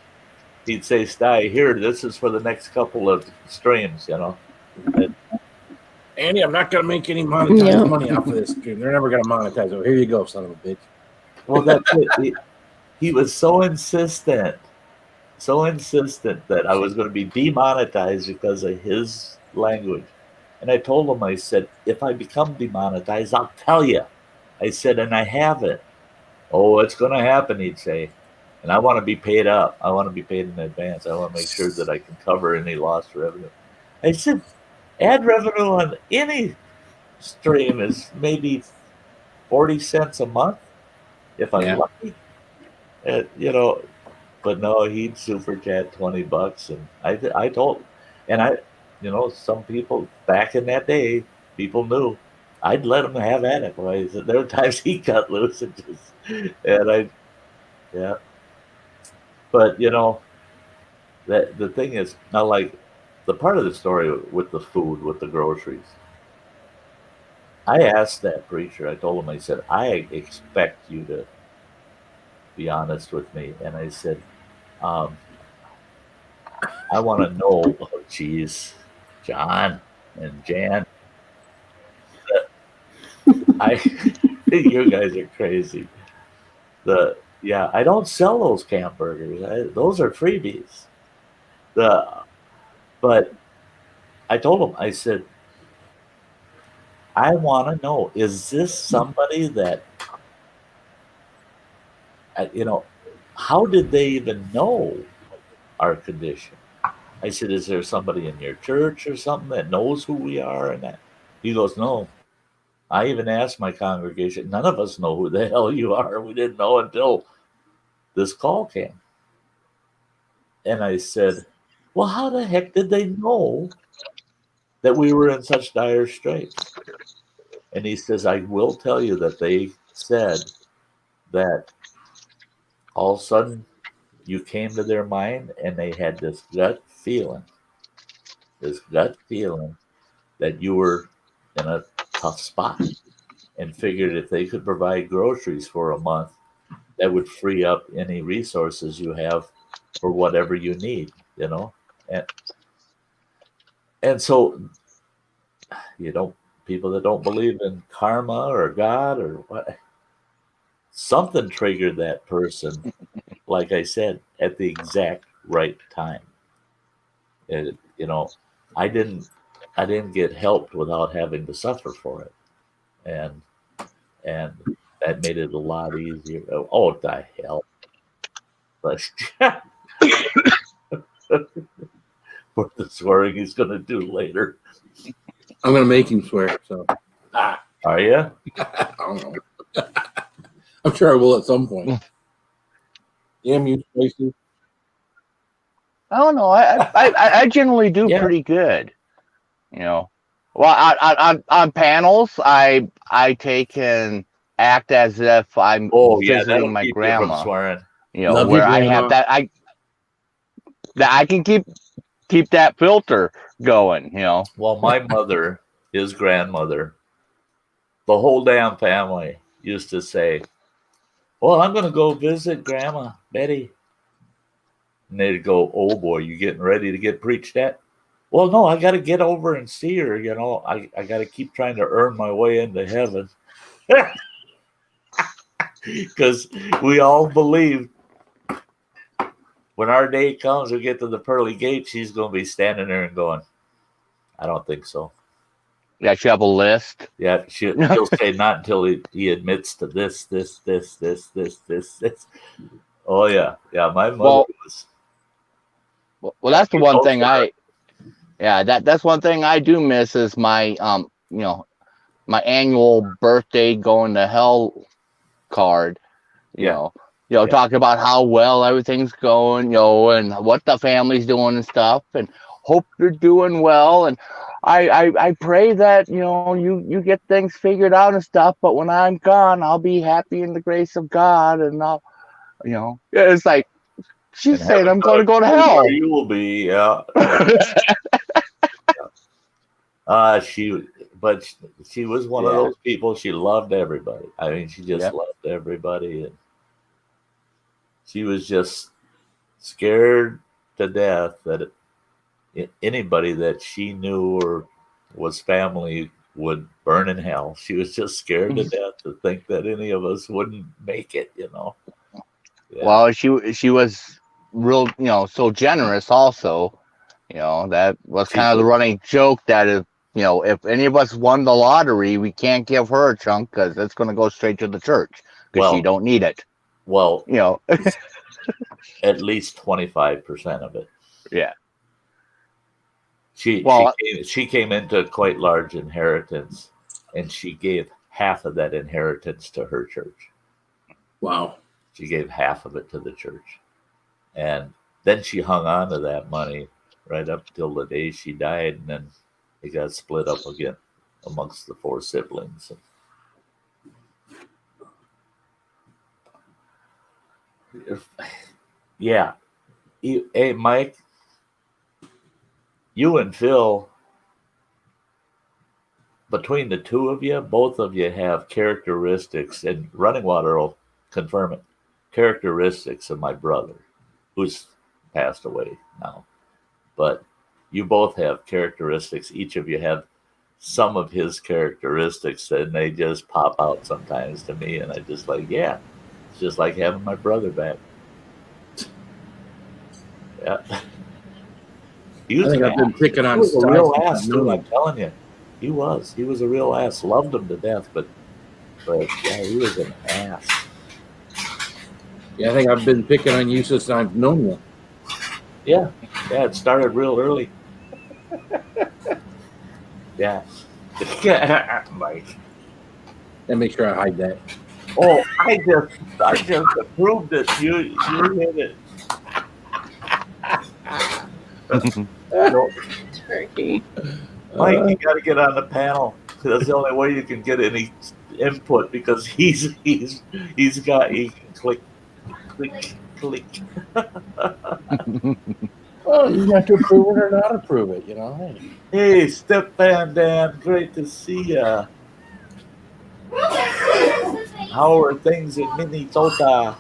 He'd say, Sty, here, this is for the next couple of streams, you know. Andy, I'm not going to make any monetized money off of this stream. They're never going to monetize it. Here you go, son of a bitch. Well, that's it. He was so insistent that I was going to be demonetized because of his language. And I told him, I said, if I become demonetized, I'll tell you. I said, and I haven't. Oh, it's going to happen, he'd say. And I want to be paid up. I want to be paid in advance. I want to make sure that I can cover any lost revenue. I said, ad revenue on any stream is maybe 40 cents a month, if I'm lucky. You know, but no, he'd super chat $20, and I told, and you know, some people back in that day, people knew I'd let him have at it. Boys, there were times he cut loose and yeah. But you know, that the thing is now, like the part of the story with the food, with the groceries. I asked that preacher. I told him, I said, I expect you to be honest with me, and I said, I want to know, oh, geez, John and Jan, you guys are crazy. I don't sell those camp burgers. Those are freebies. But I told him, I said, I want to know, is this somebody that, you know, how did they even know our condition? I said, is there somebody in your church or something that knows who we are? And that he goes, no. I even asked my congregation, none of us know who the hell you are. We didn't know until this call came. And I said, well, how the heck did they know that we were in such dire straits? And he says, I will tell you that they said that all of a sudden you came to their mind and they had this gut feeling that you were in a tough spot, and figured if they could provide groceries for a month, that would free up any resources you have for whatever you need, you know? And so, you know, people that don't believe in karma or God or what, something triggered that person, like I said, at the exact right time. And, you know, I didn't get helped without having to suffer for it. And that made it a lot easier. Oh, the hell. But for the swearing he's going to do later. I'm going to make him swear. So, Are you? I don't know. I'm sure I will at some point. Damn you, Tracy. I don't know. I generally do pretty good. You know, well, on panels, I take and act as if I'm visiting my grandma. Swearing. You know, where I have that I can keep keep that filter going, Well, my mother, his grandmother, the whole damn family used to say, well, I'm going to go visit Grandma Betty. And they'd go, oh boy, you getting ready to get preached at? Well, no, I got to get over and see her. I got to keep trying to earn my way into heaven. Because we all believe when our day comes, we get to the pearly gate, she's going to be standing there and going, I don't think so. Yeah, she have a list. Yeah, she'll say not until he admits to this. Oh, yeah. Yeah, my mother was. Well, that's the one thing that's one thing I do miss is my, my annual birthday going to hell card, talking about how well everything's going, and what the family's doing and stuff, and hope you're doing well. And I pray that, you get things figured out and stuff, but when I'm gone, I'll be happy in the grace of God. And I'll, it's like, she's saying I'm going to go to hell. You will be, yeah. She was one of those people. She loved everybody. I mean, she just loved everybody, and she was just scared to death that anybody that she knew or was family would burn in hell. She was just scared to death to think that any of us wouldn't make it. Yeah. Well, she was real, so generous. Also, that was kind of the running joke that if any of us won the lottery, we can't give her a chunk because it's going to go straight to the church because she don't need it. Well, at least 25% of it. Yeah. She came into quite large inheritance, and she gave half of that inheritance to her church. Wow. She gave half of it to the church. And then she hung on to that money right up till the day she died, and then it got split up again amongst the 4 siblings. Yeah. Hey, Mike, you and Phil, between the two of you, both of you have characteristics, and Running Water will confirm it, characteristics of my brother, who's passed away now. But you both have characteristics. Each of you have some of his characteristics, and they just pop out sometimes to me, and I just like, yeah, it's just like having my brother back. Yeah. I think I've been picking on Sty. A real ass, too, I'm telling you. He was a real ass. Loved him to death, but yeah, he was an ass. Yeah, I think I've been picking on you since I've known you. Yeah, it started real early. Yeah. Mike. And make sure I hide that. Oh, I just approved it. You hit it. Turkey. Mike, you got to get on the panel. That's the only way you can get any input, because he can click. Well, you have to approve it or not approve it, Hey, Step Van Dan, great to see ya. How are things in Minnesota?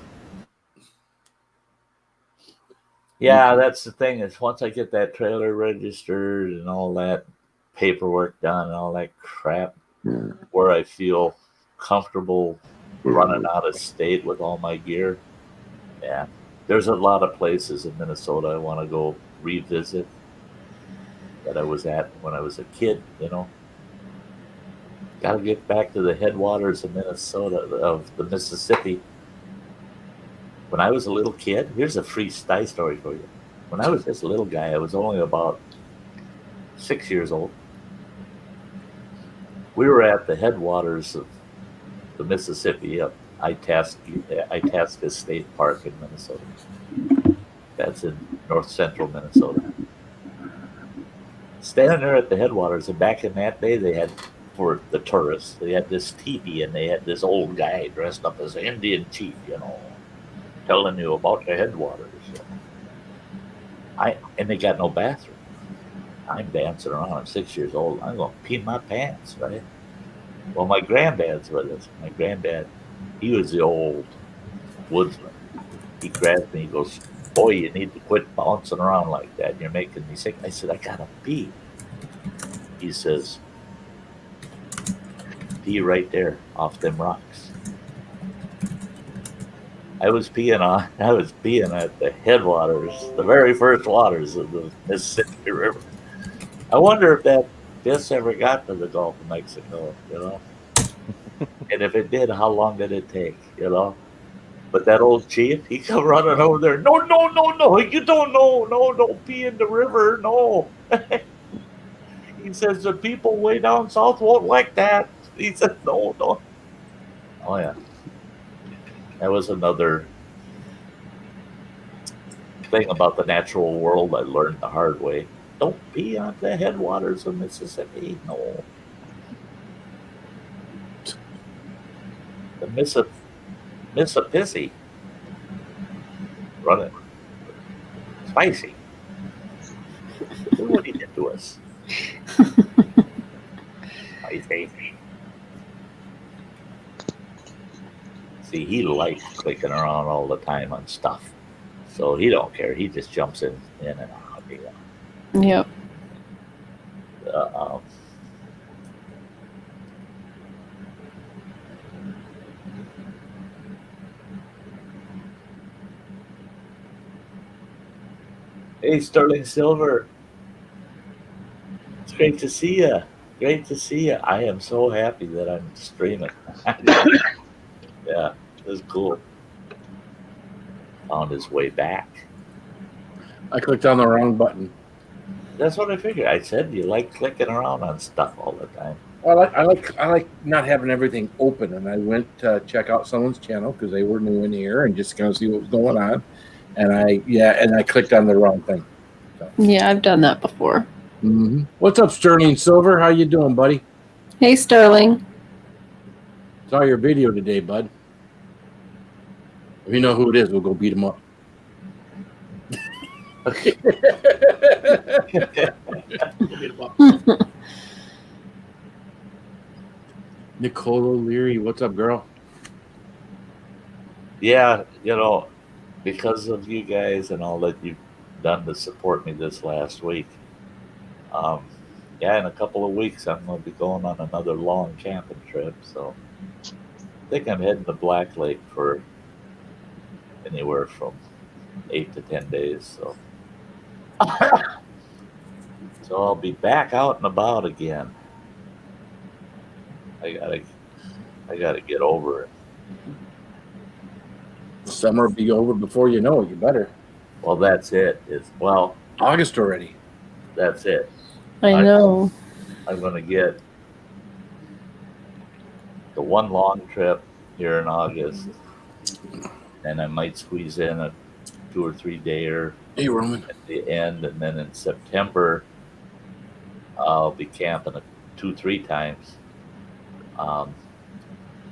Yeah, that's the thing, is once I get that trailer registered and all that paperwork done and all that crap, where I feel comfortable running out of state with all my gear, yeah. There's a lot of places in Minnesota I want to go revisit that I was at when I was a kid, Got to get back to the headwaters of Minnesota, of the Mississippi. When I was a little kid, here's a free Sty story for you. When I was this little guy, I was only about 6 years old. We were at the headwaters of the Mississippi up Itasca State Park in Minnesota. That's in north central Minnesota. Standing there at the headwaters, and back in that day, they had, for the tourists, they had this teepee, and they had this old guy dressed up as an Indian chief, telling you about the headwaters. And they got no bathroom. I'm dancing around. I'm 6 years old. I'm going to pee my pants, right? Well, my granddad's with us. My granddad, he was the old woodsman. He grabs me. He goes, boy, you need to quit bouncing around like that. You're making me sick. I said, I got to pee. He says, pee right there off them rocks. I was peeing at the headwaters, the very first waters of the Mississippi River. I wonder if that piss ever got to the Gulf of Mexico, you know? And if it did, how long did it take, you know? But that old chief, he come running over there. No, you don't know. No, don't pee in the river. No. He says the people way down south won't like that. He said, no. Oh, yeah. That was another thing about the natural world I learned the hard way. Don't pee on the headwaters of Mississippi. No. The Mississippi. Running. Spicy. Look what he did to us. Spicy. See, he likes clicking around all the time on stuff. So he don't care. He just jumps in and out. Yep. Hey, Sterling Silver. It's great to see you. Great to see you. I am so happy that I'm streaming. Yeah, it was cool. Found his way back. I clicked on the wrong button. That's what I figured. I said you like clicking around on stuff all the time. Well, I like not having everything open, and I went to check out someone's channel because they were new in here and just kind of see what was going on. And I clicked on the wrong thing. So. Yeah, I've done that before. Mm-hmm. What's up, Sterling Silver? How you doing, buddy? Hey, Sterling. Saw your video today, bud. If you know who it is, we'll go beat him up. Nicole O'Leary, what's up, girl? Yeah, you know, because of you guys and all that you've done to support me this last week. In a couple of weeks, I'm going to be going on another long camping trip. So I think I'm heading to Black Lake for anywhere from 8 to 10 days. So, so I'll be back out and about again. I gotta get over it. Summer will be over before you know it. You better. Well, that's it. August already. That's it. I know. I'm going to get the one long trip here in August, and I might squeeze in a 2 or 3 dayer Hey, Roman. at the end, and then in September I'll be camping 2-3 times,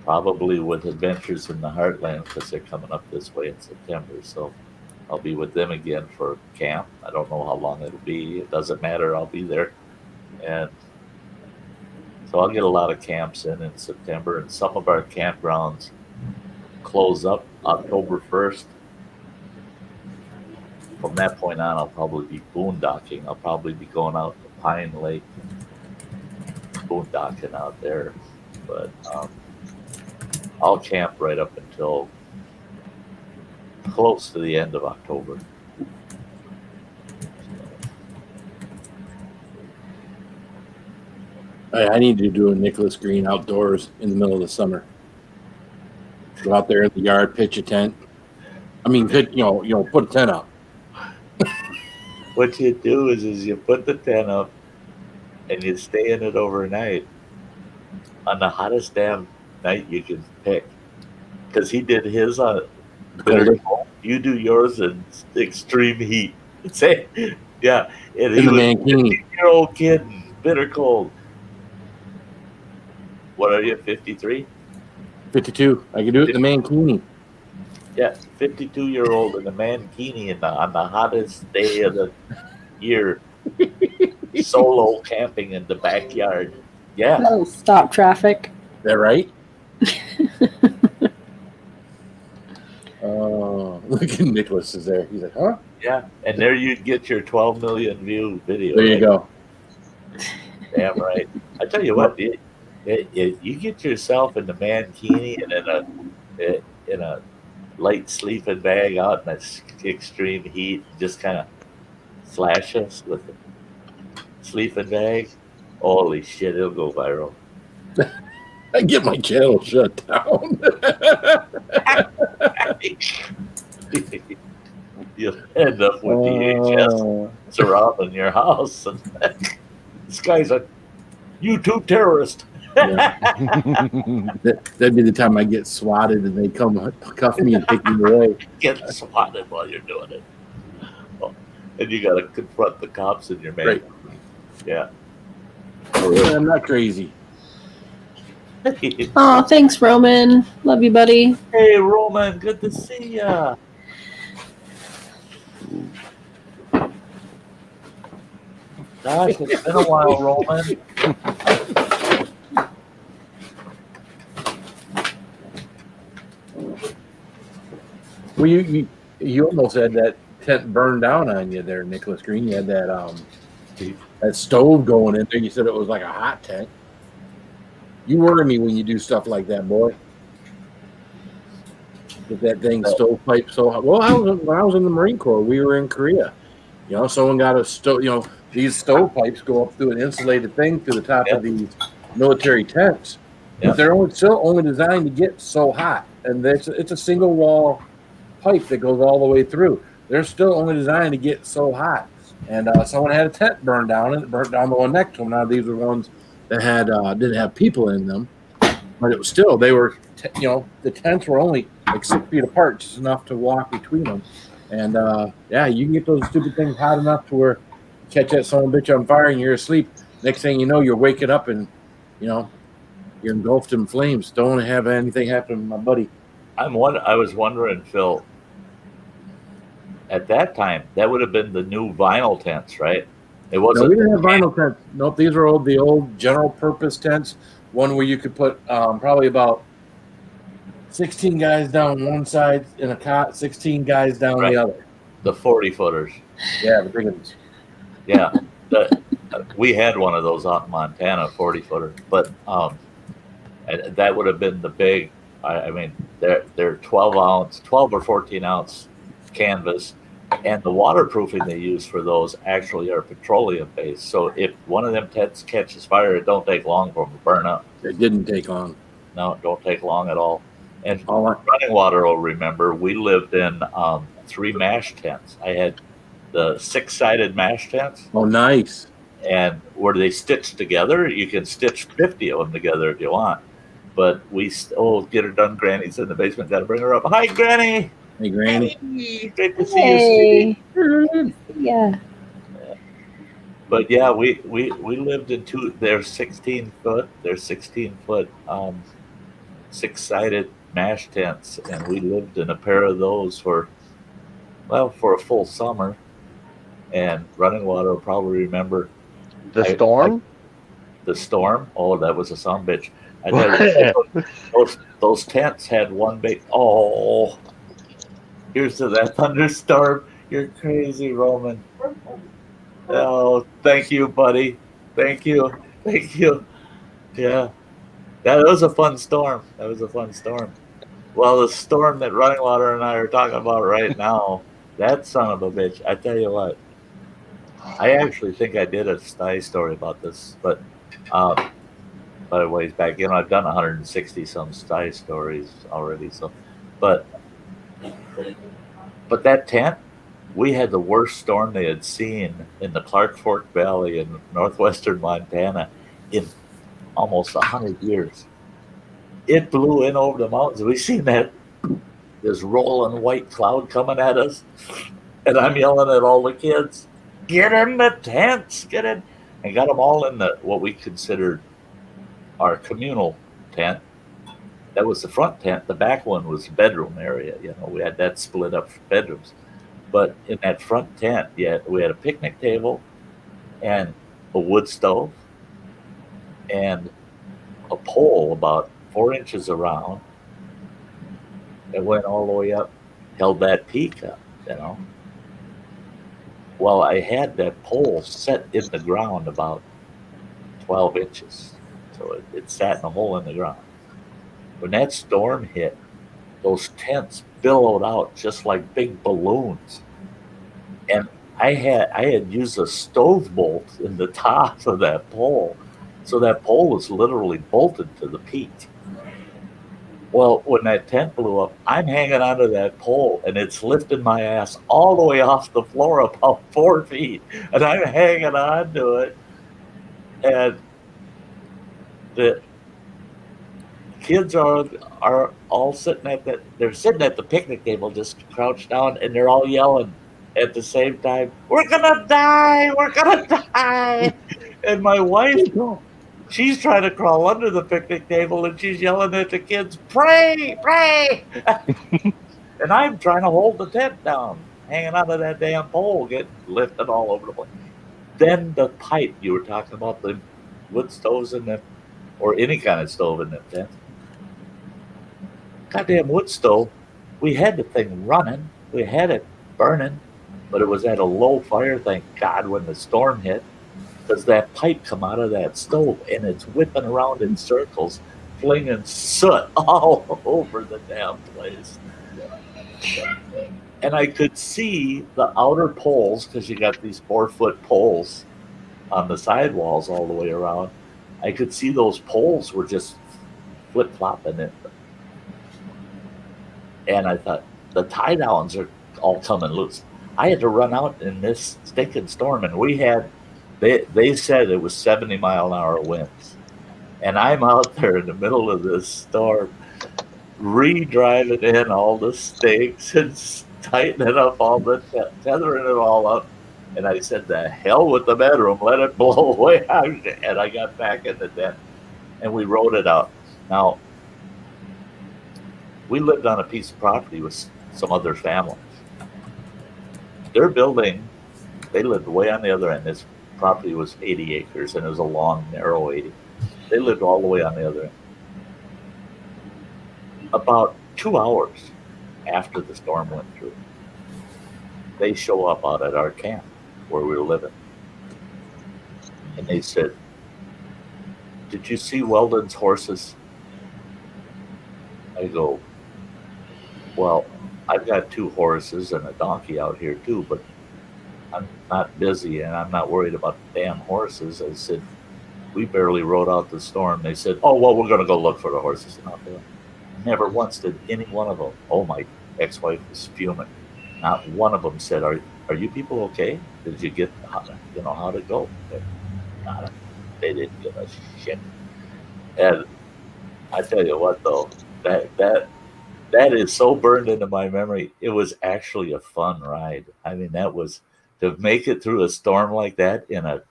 probably with Adventures in the Heartland because they're coming up this way in September. So I'll be with them again for camp. I don't know how long it'll be. It doesn't matter. I'll be there. And so I'll get a lot of camps in September. And some of our campgrounds close up October 1st. From that point on, I'll probably be boondocking. I'll probably be going out to Pine Lake, boondocking out there. But I'll camp right up until close to the end of October. I need to do a Nicholas Green outdoors in the middle of the summer. Go out there in the yard, pitch a tent. I mean, put a tent up. What you do is you put the tent up and you stay in it overnight on the hottest damn night you can pick. Because he did his on bitter cold. You do yours in extreme heat. Say, yeah. And he was a 15-year-old kid in bitter cold. What are you, 53? 52. I can do it in the mankini. Yeah, 52-year-old in the mankini on the hottest day of the year. solo camping in the backyard. Yeah. That'll stop traffic. Is that right? Oh, look at Nicholas is there. He's like, huh? Yeah. And there you'd get your 12 million view video. There you go. Damn right. I tell you what, you get yourself in the mankini and in a light sleeping bag out in extreme heat, just kind of flash us with a sleeping bag. Holy shit, it'll go viral. I get my channel shut down. You'll end up with VHS surrounding your house, and this guy's a YouTube terrorist. That'd be the time I get swatted and they come cuff me and take me away. Get swatted while you're doing it. Oh, and you got to confront the cops in your man. Right. Yeah. I'm not crazy. Oh, thanks, Roman. Love you, buddy. Hey, Roman, good to see ya. Gosh, it's been a while, Roman. Well, you almost had that tent burned down on you there, Nicholas Green. You had that stove going in there. You said it was like a hot tent. You worry me when you do stuff like that, boy. Get that dang stovepipe so hot. Well, when I was in the Marine Corps, we were in Korea. You know, someone got a stove. You know, these stovepipes go up through an insulated thing to the top of these military tents. But they're still only designed to get so hot, and it's a single wall pipe that goes all the way through. They're still only designed to get so hot. And someone had a tent burned down, and it burnt down the one next to them. Now these were ones that had didn't have people in them, but it was still they were the tents were only like 6 feet apart, just enough to walk between them. And you can get those stupid things hot enough to where you catch that son of a bitch on fire and you're asleep. Next thing you know, you're waking up and you're engulfed in flames. Don't want to have anything happen to my buddy. I was wondering, Phil, at that time, that would have been the new vinyl tents, right? It wasn't. No, we didn't have vinyl tents. Nope, these were the old general purpose tents. One where you could put probably about 16 guys down one side in a cot, 16 guys down the other. The 40-footers. Yeah, the big ones. Yeah, we had one of those out in Montana, 40-footer. But that would have been the big. I mean, they're 12 or 14 ounce canvas, and the waterproofing they use for those actually are petroleum based. So if one of them tents catches fire, it don't take long for them to burn up. It didn't take long. No, it don't take long at all. And Running Water will remember we lived in 3 mash tents. I had the 6-sided mash tents. Oh, nice. And where they stitched together, you can stitch 50 of them together if you want. But get her done. Granny's in the basement. Got to bring her up. Hi, Granny. Hey, Granny. Great to see you. Yeah. But yeah, we lived in 2. They're 16 foot. They're 16 foot 6-sided mash tents, and we lived in a pair of those for a full summer. And Running Water will probably remember the storm. The storm. Oh, that was a sumbitch. I tell you, those tents had one big. Oh, here's to that thunderstorm. You're crazy, Roman. Oh, thank you, buddy. Thank you. Yeah, that was a fun storm. Well, the storm that Running Water and I are talking about right now, that son of a bitch. I tell you what, I actually think I did a Sty story about this, but by the ways back, I've done 160 some Sty stories already. So, but that tent, we had the worst storm they had seen in the Clark Fork Valley in northwestern Montana in almost 100 years. It blew in over the mountains. We seen this rolling white cloud coming at us, and I'm yelling at all the kids, "Get in the tents! Get in!" And got them all in what we considered our communal tent. That was the front tent. The back one was the bedroom area. We had that split up for bedrooms. But in that front tent, we had a picnic table, and a wood stove, and a pole about 4 inches around that went all the way up, held that peak up, you know. Well, I had that pole set in the ground about 12 inches. So it sat in a hole in the ground. When that storm hit, those tents billowed out just like big balloons. And I had used a stove bolt in the top of that pole. So that pole was literally bolted to the peak. Well, when that tent blew up, I'm hanging onto that pole and it's lifting my ass all the way off the floor about 4 feet. And I'm hanging on to it. And the kids are all sitting they're sitting at the picnic table just crouched down, and they're all yelling at the same time, "We're gonna die, we're gonna die." And my wife, she's trying to crawl under the picnic table and she's yelling at the kids, "Pray, pray." And I'm trying to hold the tent down, hanging onto that damn pole, getting lifted all over the place. Then the pipe, you were talking about the wood stoves in them, or any kind of stove in them tent. Goddamn wood stove, we had the thing running, we had it burning, but it was at a low fire, thank God, when the storm hit, because that pipe come out of that stove and it's whipping around in circles, flinging soot all over the damn place. And I could see the outer poles, because you got these 4-foot poles on the sidewalls all the way around. I could see those poles were just flip-flopping it. And I thought, the tie downs are all coming loose. I had to run out in this stinking storm, and they said it was 70-mile-an-hour winds. And I'm out there in the middle of this storm, re-driving in all the stakes and tightening up all the tethering it all up. And I said, "The hell with the bedroom, let it blow away." And I got back in the tent, and we rode it out. Now, we lived on a piece of property with some other families. Their building, they lived way on the other end. This property was 80 acres, and it was a long, narrow 80. They lived all the way on the other end. About 2 hours after the storm went through, they show up out at our camp where we were living. And they said, "Did you see Weldon's horses?" I go, "Well, I've got 2 horses and a donkey out here too, but I'm not busy and I'm not worried about the damn horses." I said, "We barely rode out the storm." They said, "Oh, well, we're going to go look for the horses." And out there. Never once did any one of them. Oh, my ex-wife was fuming. Not one of them said, "Are you people okay? Did you get, how to go?" They didn't give a shit. And I tell you what, though, that is so burned into my memory. It was actually a fun ride. I mean, that was to make it through a storm like that in a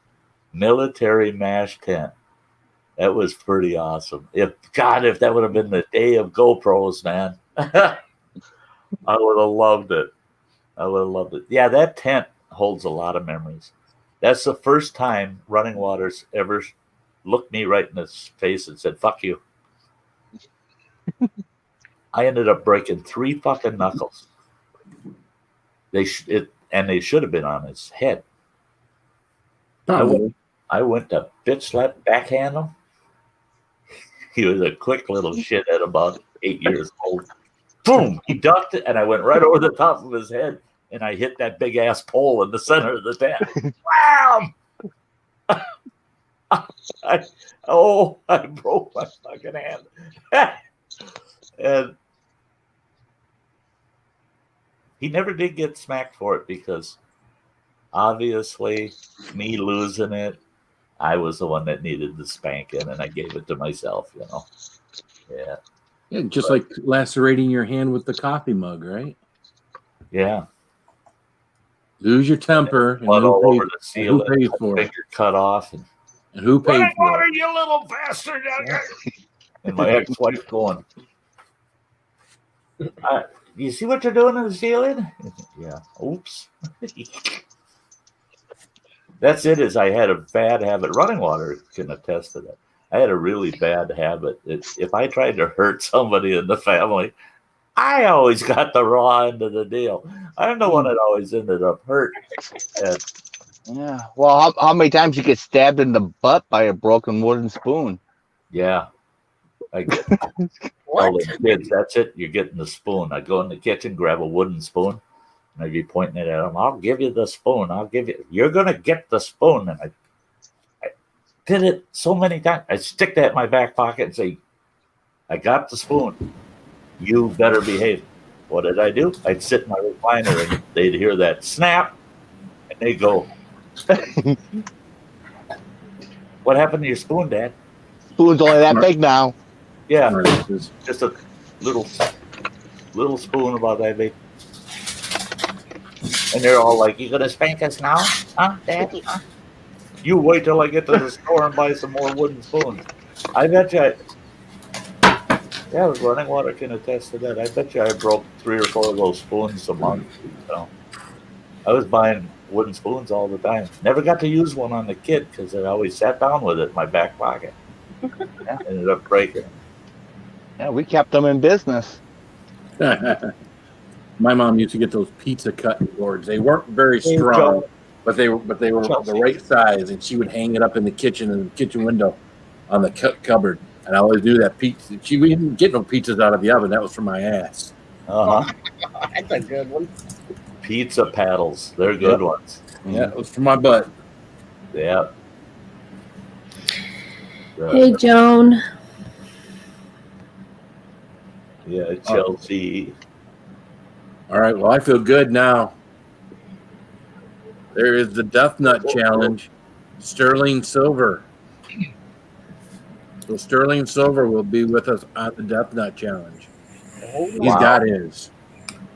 military MASH tent. That was pretty awesome. If that would have been the day of GoPros, man, I would have loved it. Yeah, that tent holds a lot of memories. That's the first time Running Waters ever looked me right in the face and said, "Fuck you." I ended up breaking 3 fucking knuckles. They should have been on his head. I went to bitch slap backhand him. He was a quick little shit at about 8 years old. Boom! He ducked it, and I went right over the top of his head, and I hit that big ass pole in the center of the tent. Wham! I broke my fucking hand. And he never did get smacked for it, because obviously me losing it, I was the one that needed the spanking, and I gave it to myself, Yeah. Yeah, just like lacerating your hand with the coffee mug, right? Yeah. Lose your temper. And blood all over the ceiling. Who paid for it? Finger cut off. And who paid for it? You little bastard. Yeah. And my ex-wife going, "You see what you're doing in the ceiling?" Yeah. Oops. That's it. Is I had a bad habit. Running water can attest to that. I had a really bad habit. If I tried to hurt somebody in the family, I always got the raw end of the deal. I'm the one that always ended up hurt. And Yeah. Well, how many times you get stabbed in the butt by a broken wooden spoon? yeah, I tell What? the kids, that's it. You're getting the spoon. I go in the kitchen, grab a wooden spoon, and I'd be pointing it at them. I'll give you the spoon. I'll give you. You're gonna get the spoon. And I did it so many times. I stick that in my back pocket and say, I got the spoon. You better behave. What did I do? I'd sit in my recliner and they'd hear that snap and they'd go, what happened to your spoon, Dad? Spoon's only that big now. Yeah, just a little spoon about that big. And they're all like, you gonna spank us now? Huh, Daddy? Huh? You wait till I get to the store and buy some more wooden spoons. I bet you yeah, running water can attest to that. I bet you I broke 3 or 4 of those spoons a month. So I was buying wooden spoons all the time. Never got to use one on the kid because I always sat down with it in my back pocket. Yeah, ended up breaking. Yeah, we kept them in business. My mom used to get those pizza cutting boards. They weren't very strong, but they were the right size, and she would hang it up in the kitchen window on the cupboard. And I always do that pizza. We didn't get no pizzas out of the oven. That was for my ass. Uh-huh. That's a good one. Pizza paddles. They're good ones. Yeah, it was for my butt. Yeah. Hey, Joan. Yeah, Chelsea. All right, well, I feel good now. There is the Death Nut Challenge. Sterling Silver. So Sterling Silver will be with us on the Death Nut Challenge. He's got his.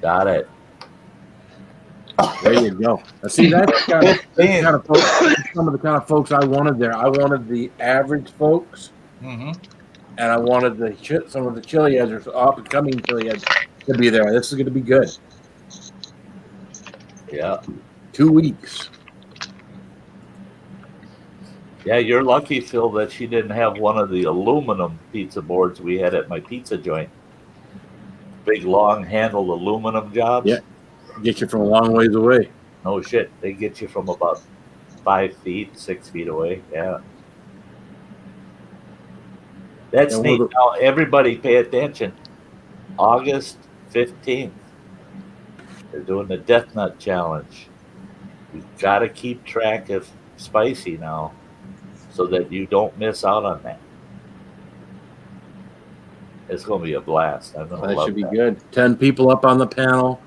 Got it. There you go. Now, see, that's some of the kind of folks I wanted there. I wanted the average folks, and I wanted some of the chili heads or up and coming chili heads to be there. This is going to be good. Yeah. 2 weeks. Yeah, you're lucky, Phil, that she didn't have one of the aluminum pizza boards we had at my pizza joint. Big, long-handled aluminum jobs. Yeah, get you from a long ways away. No shit. They get you from about 5 feet, 6 feet away. Yeah. That's neat. Now, everybody pay attention. August 15th, they're doing the Death Nut Challenge. You've got to keep track of Spicy now, so that you don't miss out on that. It's going to be a blast. That should be good. 10 people up on the panel,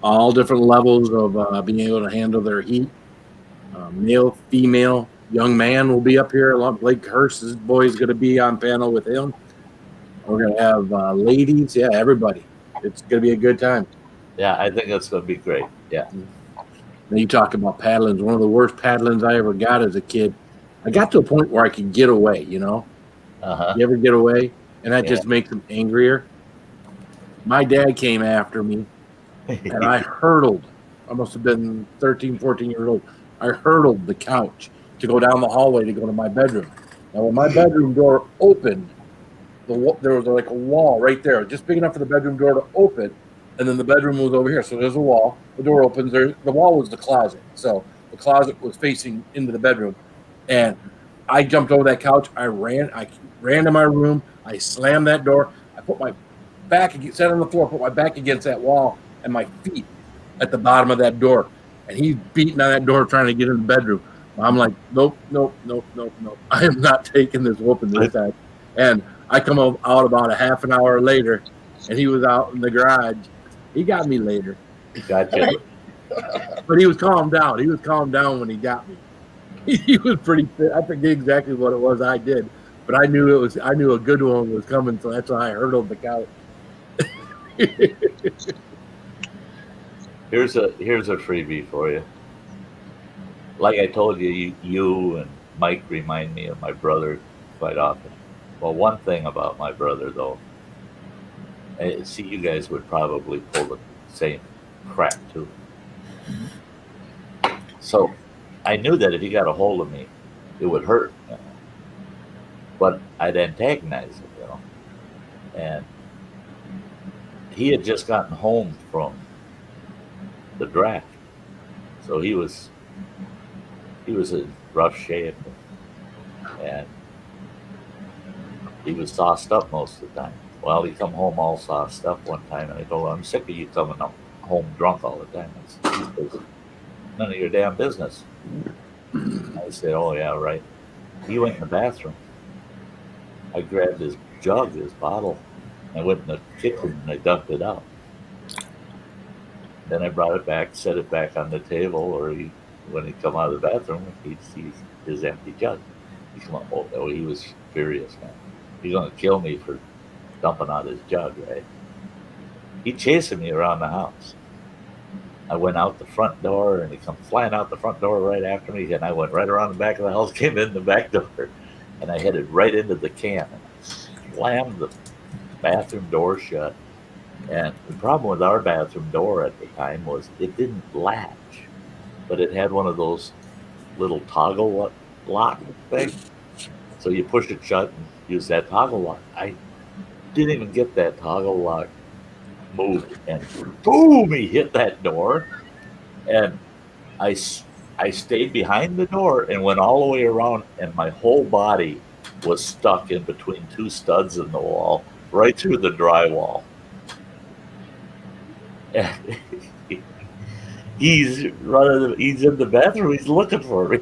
all different levels of being able to handle their heat. Male, female, young man will be up here. Blake Hurst's boy is going to be on panel with him. We're going to have ladies. Yeah, everybody. It's going to be a good time. Yeah, I think it's going to be great. Yeah. Then you talk about paddlings. One of the worst paddlings I ever got as a kid. I got to a point where I could get away, you know? You ever get away? And that just makes them angrier. My dad came after me, and I hurdled. I must have been 13, 14 years old. I hurdled the couch to go down the hallway to go to my bedroom. Now, when my bedroom door opened, there was like a wall right there, just big enough for the bedroom door to open, and then the bedroom was over here. So there's a wall. The door opens. The wall was the closet. So the closet was facing into the bedroom. And I jumped over that couch. I ran to my room. I slammed that door. I put my back, sat on the floor, put my back against that wall, and my feet at the bottom of that door. And he's beating on that door trying to get in the bedroom. I'm like, nope. I am not taking this whooping this time. And I come out about a half an hour later, and he was out in the garage. He got me later. Gotcha. But he was calmed down. He was calmed down when he got me. He was pretty fit. I forget exactly what it was I did, but I knew a good one was coming, so that's why I hurdled the couch. Here's a freebie for you. Like I told you, you and Mike remind me of my brother quite often. Well, one thing about my brother, though, see, you guys would probably pull the same crap too. So I knew that if he got a hold of me, it would hurt. But I'd antagonize him, And he had just gotten home from the draft, so he was in rough shape, and he was sauced up most of the time. Well, he come home all sauced up one time, and I told him, "I'm sick of you coming home drunk all the time. It's none of your damn business." I said, "Oh yeah, right." He went in the bathroom. I grabbed his jug, his bottle. I went in the kitchen and I dumped it out. Then I brought it back, set it back on the table, or when he come out of the bathroom, he'd see his empty jug. He come up, oh, he was furious, man. He's gonna kill me for dumping out his jug, right? He chasing me around the house. I went out the front door, and he come flying out the front door right after me, and I went right around the back of the house, came in the back door, and I headed right into the can, and I slammed the bathroom door shut. And the problem with our bathroom door at the time was it didn't latch, but it had one of those little toggle lock things. So you push it shut and use that toggle lock. I didn't even get that toggle lock moved, and boom, he hit that door. And I stayed behind the door and went all the way around, and my whole body was stuck in between two studs in the wall, right through the drywall. And he's in the bathroom, he's looking for me.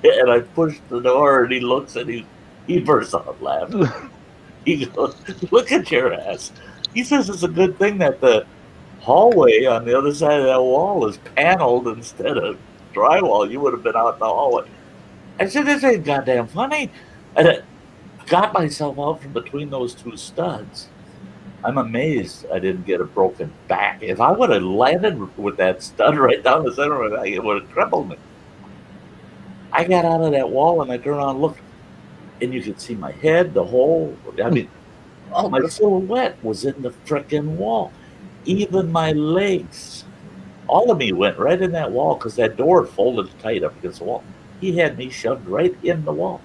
And I pushed the door, and he looks, and he bursts out laughing. He goes, "Look at your ass." He says it's a good thing that the hallway on the other side of that wall is paneled instead of drywall. You would have been out in the hallway. I said, "This ain't goddamn funny." And I got myself out from between those two studs. I'm amazed I didn't get a broken back. If I would have landed with that stud right down the center of my back, it would have crippled me. I got out of that wall, and I turned around and looked, and you could see my head, the whole, my silhouette was in the frickin' wall. Even my legs, all of me went right in that wall because that door folded tight up against the wall. He had me shoved right in the wall.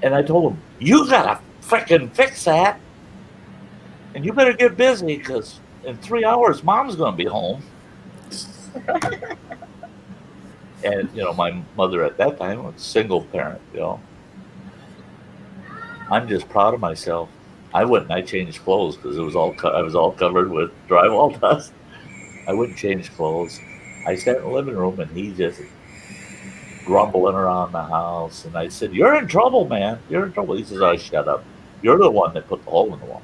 And I told him, "You gotta frickin' fix that. And you better get busy because in 3 hours, Mom's going to be home." And, my mother at that time was a single parent, I'm just proud of myself. I went and I changed clothes because I was all covered with drywall dust. I wouldn't change clothes. I sat in the living room, and he just grumbling around the house. And I said, "You're in trouble, man. You're in trouble." He says, "Oh, shut up. You're the one that put the hole in the wall."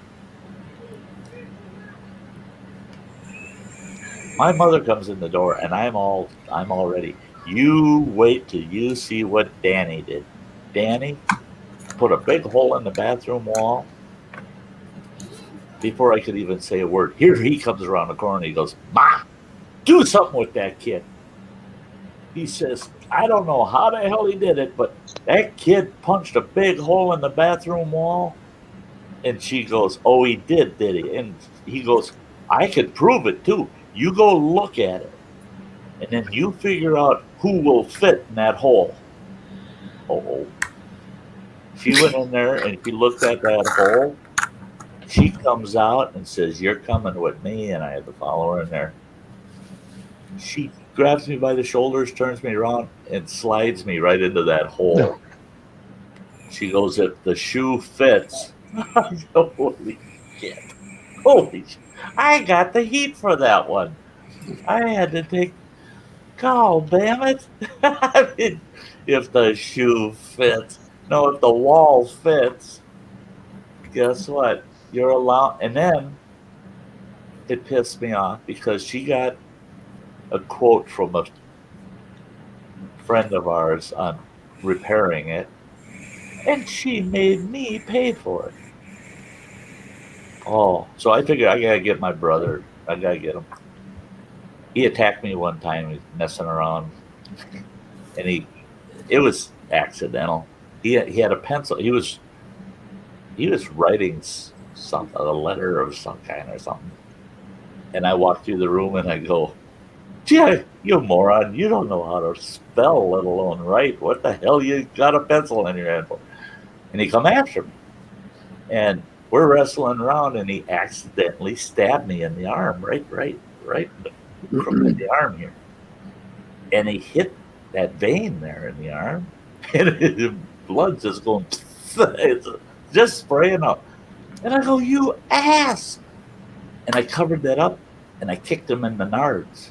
My mother comes in the door, and I'm all ready. You wait till you see what Danny did. Danny put a big hole in the bathroom wall. Before I could even say a word, here he comes around the corner, and he goes, "Ma, do something with that kid." He says, "I don't know how the hell he did it, but that kid punched a big hole in the bathroom wall." And she goes, "Oh, he did he?" And he goes, "I could prove it too. You go look at it, and then you figure out who will fit in that hole." Oh. She went in there, and she looked at that hole. She comes out and says, "You're coming with me," and I had to follow her in there. She grabs me by the shoulders, turns me around, and slides me right into that hole. She goes, "If the shoe fits." Holy shit. Holy shit. I got the heat for that one. I had to take, God damn it. I mean, if the shoe fits. No, if the wall fits, guess what? You're allowed. And then it pissed me off because she got a quote from a friend of ours on repairing it, and she made me pay for it. Oh, so I figured I gotta get my brother. I gotta get him. He attacked me one time. He was messing around, and it was accidental. He had a pencil. He was writing a letter of some kind or something. And I walked through the room, and I go, Yeah, you moron. You don't know how to spell, let alone write. What the hell you got a pencil in your hand for? And he come after me. And we're wrestling around, and he accidentally stabbed me in the arm, right in the crook of the arm here. And he hit that vein there in the arm, and the blood's just going, it's just spraying up. And I go, you ass! And I covered that up, and I kicked him in the nards.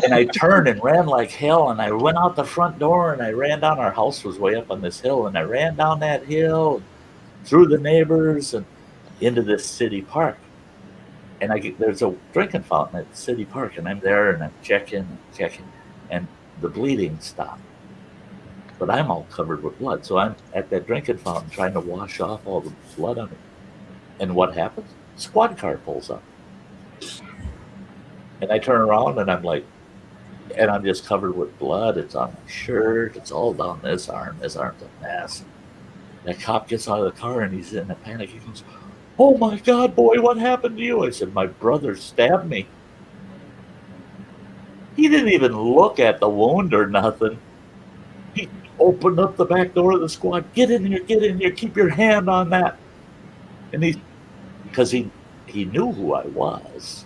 And I turned and ran like hell, and I went out the front door, and I ran down. Our house was way up on this hill, and I ran down that hill, through the neighbors, and into this city park. And there's a drinking fountain at the city park, and I'm there, and I'm checking, and the bleeding stopped. But I'm all covered with blood, so I'm at that drinking fountain trying to wash off all the blood on me. And what happens? Squad car pulls up. And I turn around, and I'm like, and I'm just covered with blood. It's on my shirt. It's all down this arm. This arm's a mess. That cop gets out of the car, and he's in a panic. He goes, "Oh, my God, boy, what happened to you?" I said, "My brother stabbed me." He didn't even look at the wound or nothing. He opened up the back door of the squad. Get in here, keep your hand on that. And because he knew who I was.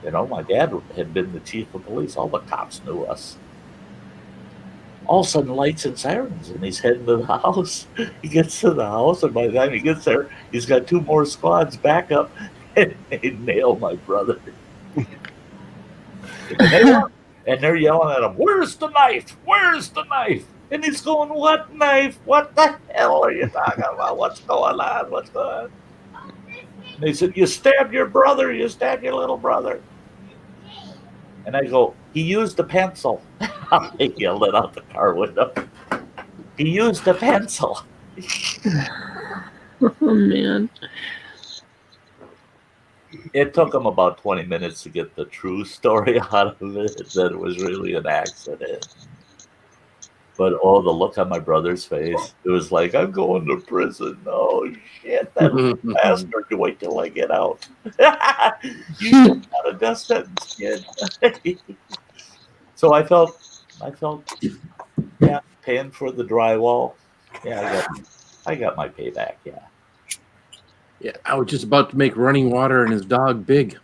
You know, my dad had been the chief of police. All the cops knew us. All of a sudden, lights and sirens, and he's heading to the house. He gets to the house, and by the time he gets there, he's got 2 more squads back up, and they nail my brother. And they're yelling at him, "Where's the knife? Where's the knife?" And he's going, "What knife? What the hell are you talking about? What's going on? What's going on?" And they said, "You stabbed your brother. You stabbed your little brother." And I go, "He used a pencil." I yelled it out the car window. He used a pencil. Oh, man. It took him about 20 minutes to get the true story out of it, that it was really an accident. But the look on my brother's face, it was like, "I'm going to prison." Oh, shit, that bastard. Wait till I get out. You got a death sentence, kid. So I felt, yeah, paying for the drywall. Yeah, I got my payback, yeah. Yeah, I was just about to make running water and his dog big.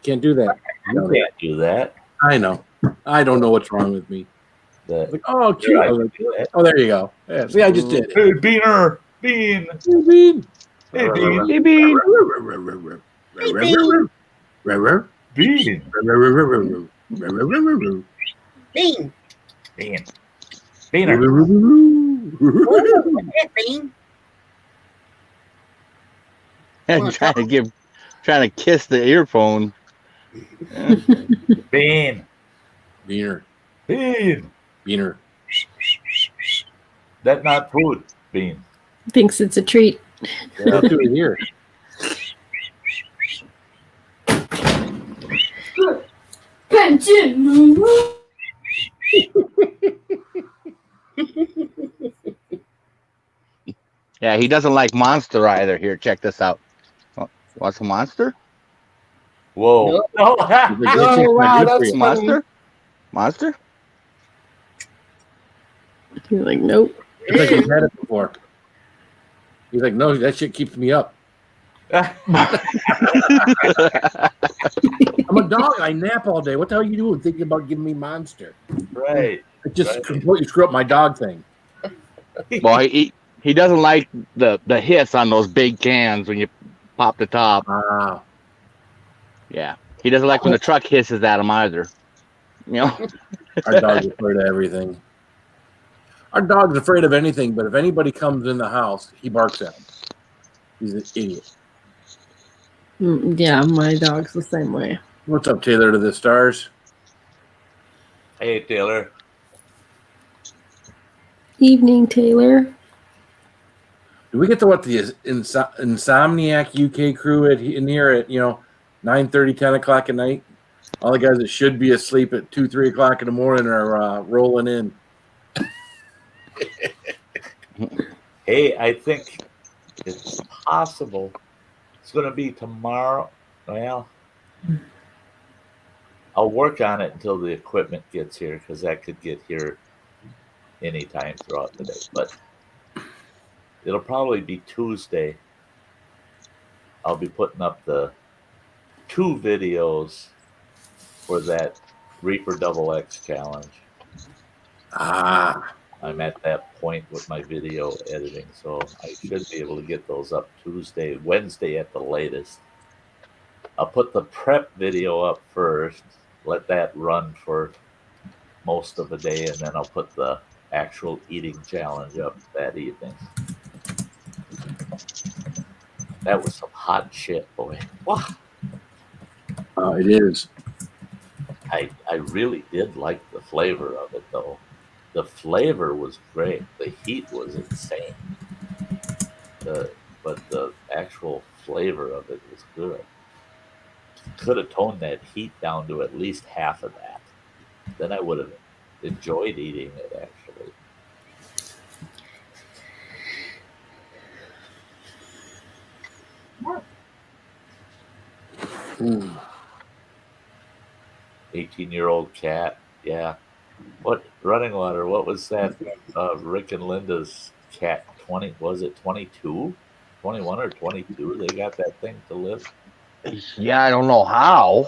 Can't do that. You can't do that. I know. I don't know what's wrong with me. Like, oh, cute. Oh, there you go. Yeah, see, I just did. Hey, Beaner. Bean. Hey, Bean. Hey, Bean. Hey, Bean. Bean. Bean. Bean. Beaner. Bean. And trying to kiss the earphone. Bean. Beaner. Bean. Beaner. That's not food, Bean. Thinks it's a treat. Yeah, I'll do it here. Yeah, he doesn't like Monster either. Here, check this out. What's a Monster? Whoa. Oh, wow, that's funny. Monster? Monster? You're like, nope. It's like he's had it before. He's like, no, that shit keeps me up. I'm a dog. I nap all day. What the hell are you doing thinking about giving me Monster? Right. It just completely screw up my dog thing. Well, he doesn't like the hiss on those big cans when you pop the top. Wow. Yeah. He doesn't like when the truck hisses at him either. You know? Our dog's afraid of everything. Our dog's afraid of anything, but if anybody comes in the house, he barks at him. He's an idiot. Yeah, my dog's the same way. What's up, Taylor to the stars? Hey, Taylor. Evening, Taylor. Do we get to what the Insomniac UK crew in here at 9:30, 10 o'clock at night? All the guys that should be asleep at 2, 3 o'clock in the morning are rolling in. Hey, I think it's possible it's going to be tomorrow. Well, I'll work on it until the equipment gets here, because that could get here anytime throughout the day. But it'll probably be Tuesday. I'll be putting up the 2 videos for that Reaper Double X challenge. I'm at that point with my video editing, so I should be able to get those up Tuesday, Wednesday at the latest. I'll put the prep video up first, let that run for most of the day, and then I'll put the actual eating challenge up that evening. That was some hot shit, boy. Wow. It is. I really did like the flavor of it, though. The flavor was great. The heat was insane. But the actual flavor of it was good. Could have toned that heat down to at least half of that. Then I would have enjoyed eating it, actually. Mm. 18-year-old cat, yeah. What, Running Water, what was that? Rick and Linda's cat, 20, was it 22? 21 or 22? They got that thing to live. Yeah, I don't know how.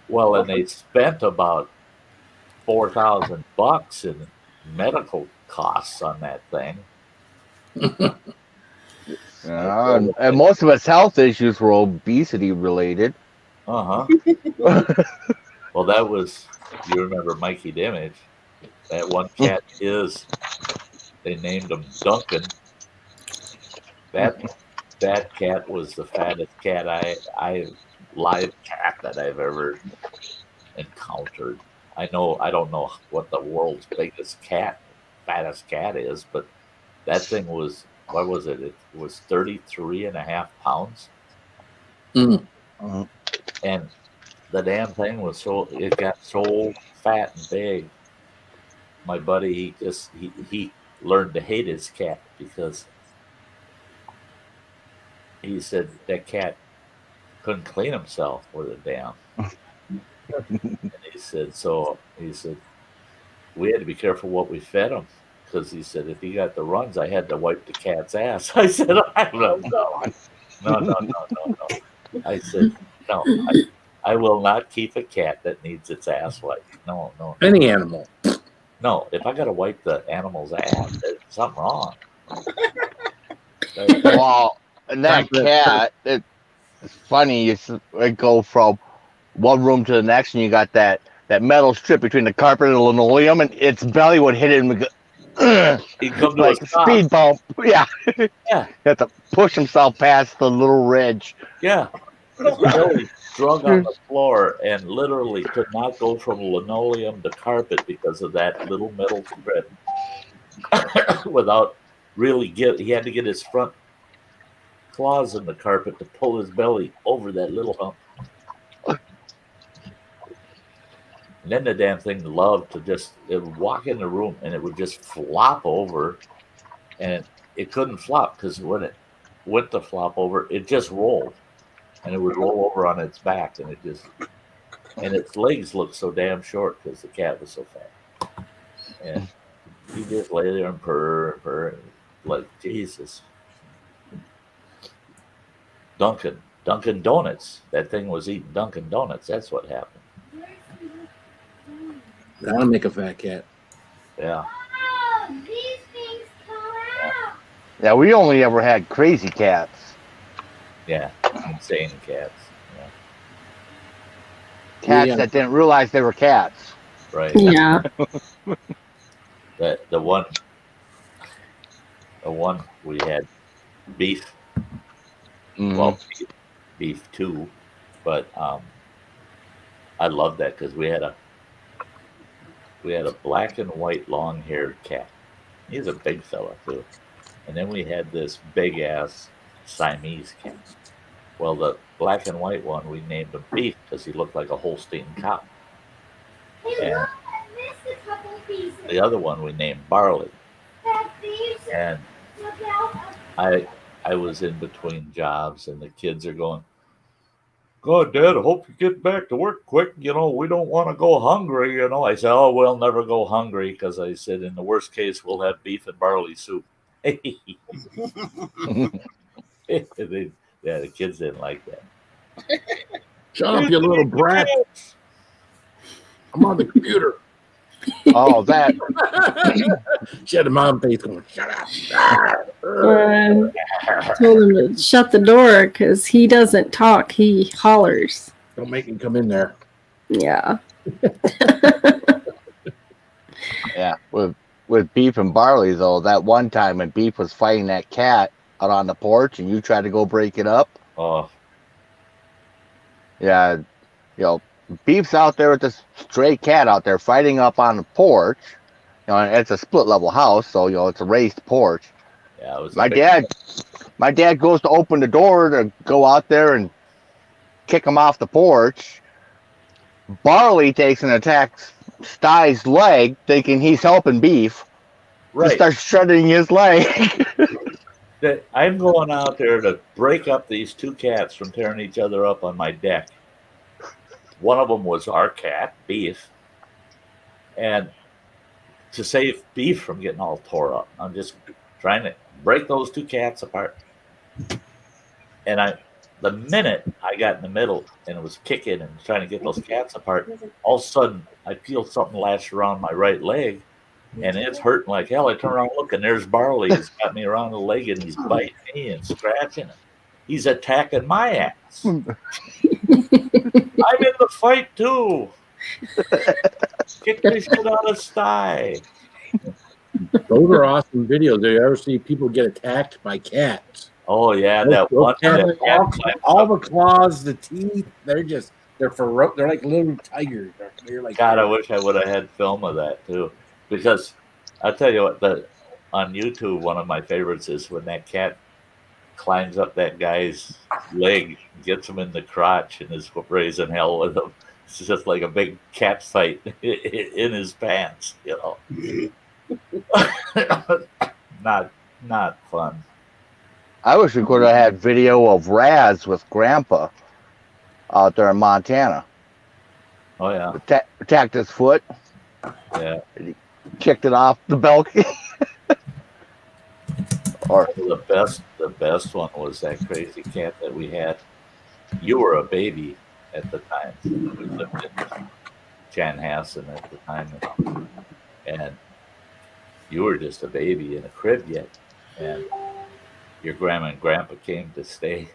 Well, and they spent about $4,000 in medical costs on that thing. And most of its health issues were obesity related. Uh-huh. Well, that was, you remember Mikey Dimage. That one cat they named him Duncan. That cat was the fattest cat live cat that I've ever encountered. I don't know what the world's biggest fattest cat is, but that thing was, what was it? It was 33.5 pounds. Mm. And the damn thing was it got so fat and big. My buddy, he learned to hate his cat because he said that cat couldn't clean himself with a damn. And he said we had to be careful what we fed him, because he said if he got the runs, I had to wipe the cat's ass. I said, no. I said, no, I will not keep a cat that needs its ass wiped. No. Any animal. No, if I got to wipe the animal's ass, there's something wrong. Well, and that cat, it's funny. It go from one room to the next, and you got that metal strip between the carpet and the linoleum, and its belly would hit it and would go, He'd come to like a stop. speed bump. Yeah. Yeah. He had to push himself past the little ridge. Yeah. His belly drug on the floor and literally could not go from linoleum to carpet because of that little metal strip. Without really he had to get his front claws in the carpet to pull his belly over that little hump. And then the damn thing loved to it would walk in the room and it would just flop over, and it couldn't flop because when it went to flop over, it just rolled, and it would roll over on its back, and and its legs looked so damn short because the cat was so fat. And he just lay there and purr, like Jesus. Dunkin' Donuts. That thing was eating Dunkin' Donuts. That's what happened. That'll make a fat cat. Yeah. Yeah, we only ever had crazy cats. Yeah, insane cats. Yeah. Cats that didn't realize they were cats. Right. Yeah. The one we had beef. Mm-hmm. Well, beef too, but I love that because we had a black and white long-haired cat. He's a big fella too, and then we had this big-ass Siamese cat. Well, the black and white one we named him Beef because he looked like a Holstein cow, and the other one we named Barley. And I was in between jobs, and the kids are going, God, Dad, I hope you get back to work quick. We don't want to go hungry. I said, oh, we'll never go hungry because I said, in the worst case, we'll have beef and barley soup. Yeah, the kids didn't like that. Shut up, you little brat. I'm on the computer. Oh, that. She had a mom face going, shut up. Told him to shut the door because he doesn't talk. He hollers. Don't make him come in there. Yeah. Yeah, with Beef and Barley, though, that one time when Beef was fighting that cat out on the porch and you tried to go break it up. Oh, yeah, Beef's out there with this stray cat out there fighting up on the porch. And it's a split level house, so it's a raised porch. yeah, it was My dad goes to open the door to go out there and kick him off the porch. Barley takes and attacks Sty's leg, thinking he's helping Beef. right. Starts shredding his leg. I'm going out there to break up these two cats from tearing each other up on my deck. One of them was our cat, Beef, and to save Beef from getting all tore up, I'm just trying to break those two cats apart. And the minute I got in the middle and it was kicking and trying to get those cats apart, all of a sudden I feel something lash around my right leg, and it's hurting like hell. I turn around and look, and there's Barley. He's got me around the leg, and he's biting me and scratching it. He's attacking my ass. I'm in the fight too. Kick the shit out of Sty. Those are awesome videos. Do you ever see people get attacked by cats? Oh yeah, Those that one. cats, all the claws, the teeth, they're like little tigers. They're like, God, I wish I would have had film of that too. Because I'll tell you what, on YouTube, one of my favorites is when that cat climbs up that guy's leg, gets him in the crotch, and is raising hell with him. It's just like a big cat fight in his pants, Not fun. I wish we could have had video of Raz with Grandpa out there in Montana. Oh yeah. Attacked his foot. Yeah. Kicked it off the balcony. Or the best one was that crazy cat that we had. You were a baby at the time. We lived in Chanhassen at the time, and you were just a baby in a crib yet, and your grandma and grandpa came to stay.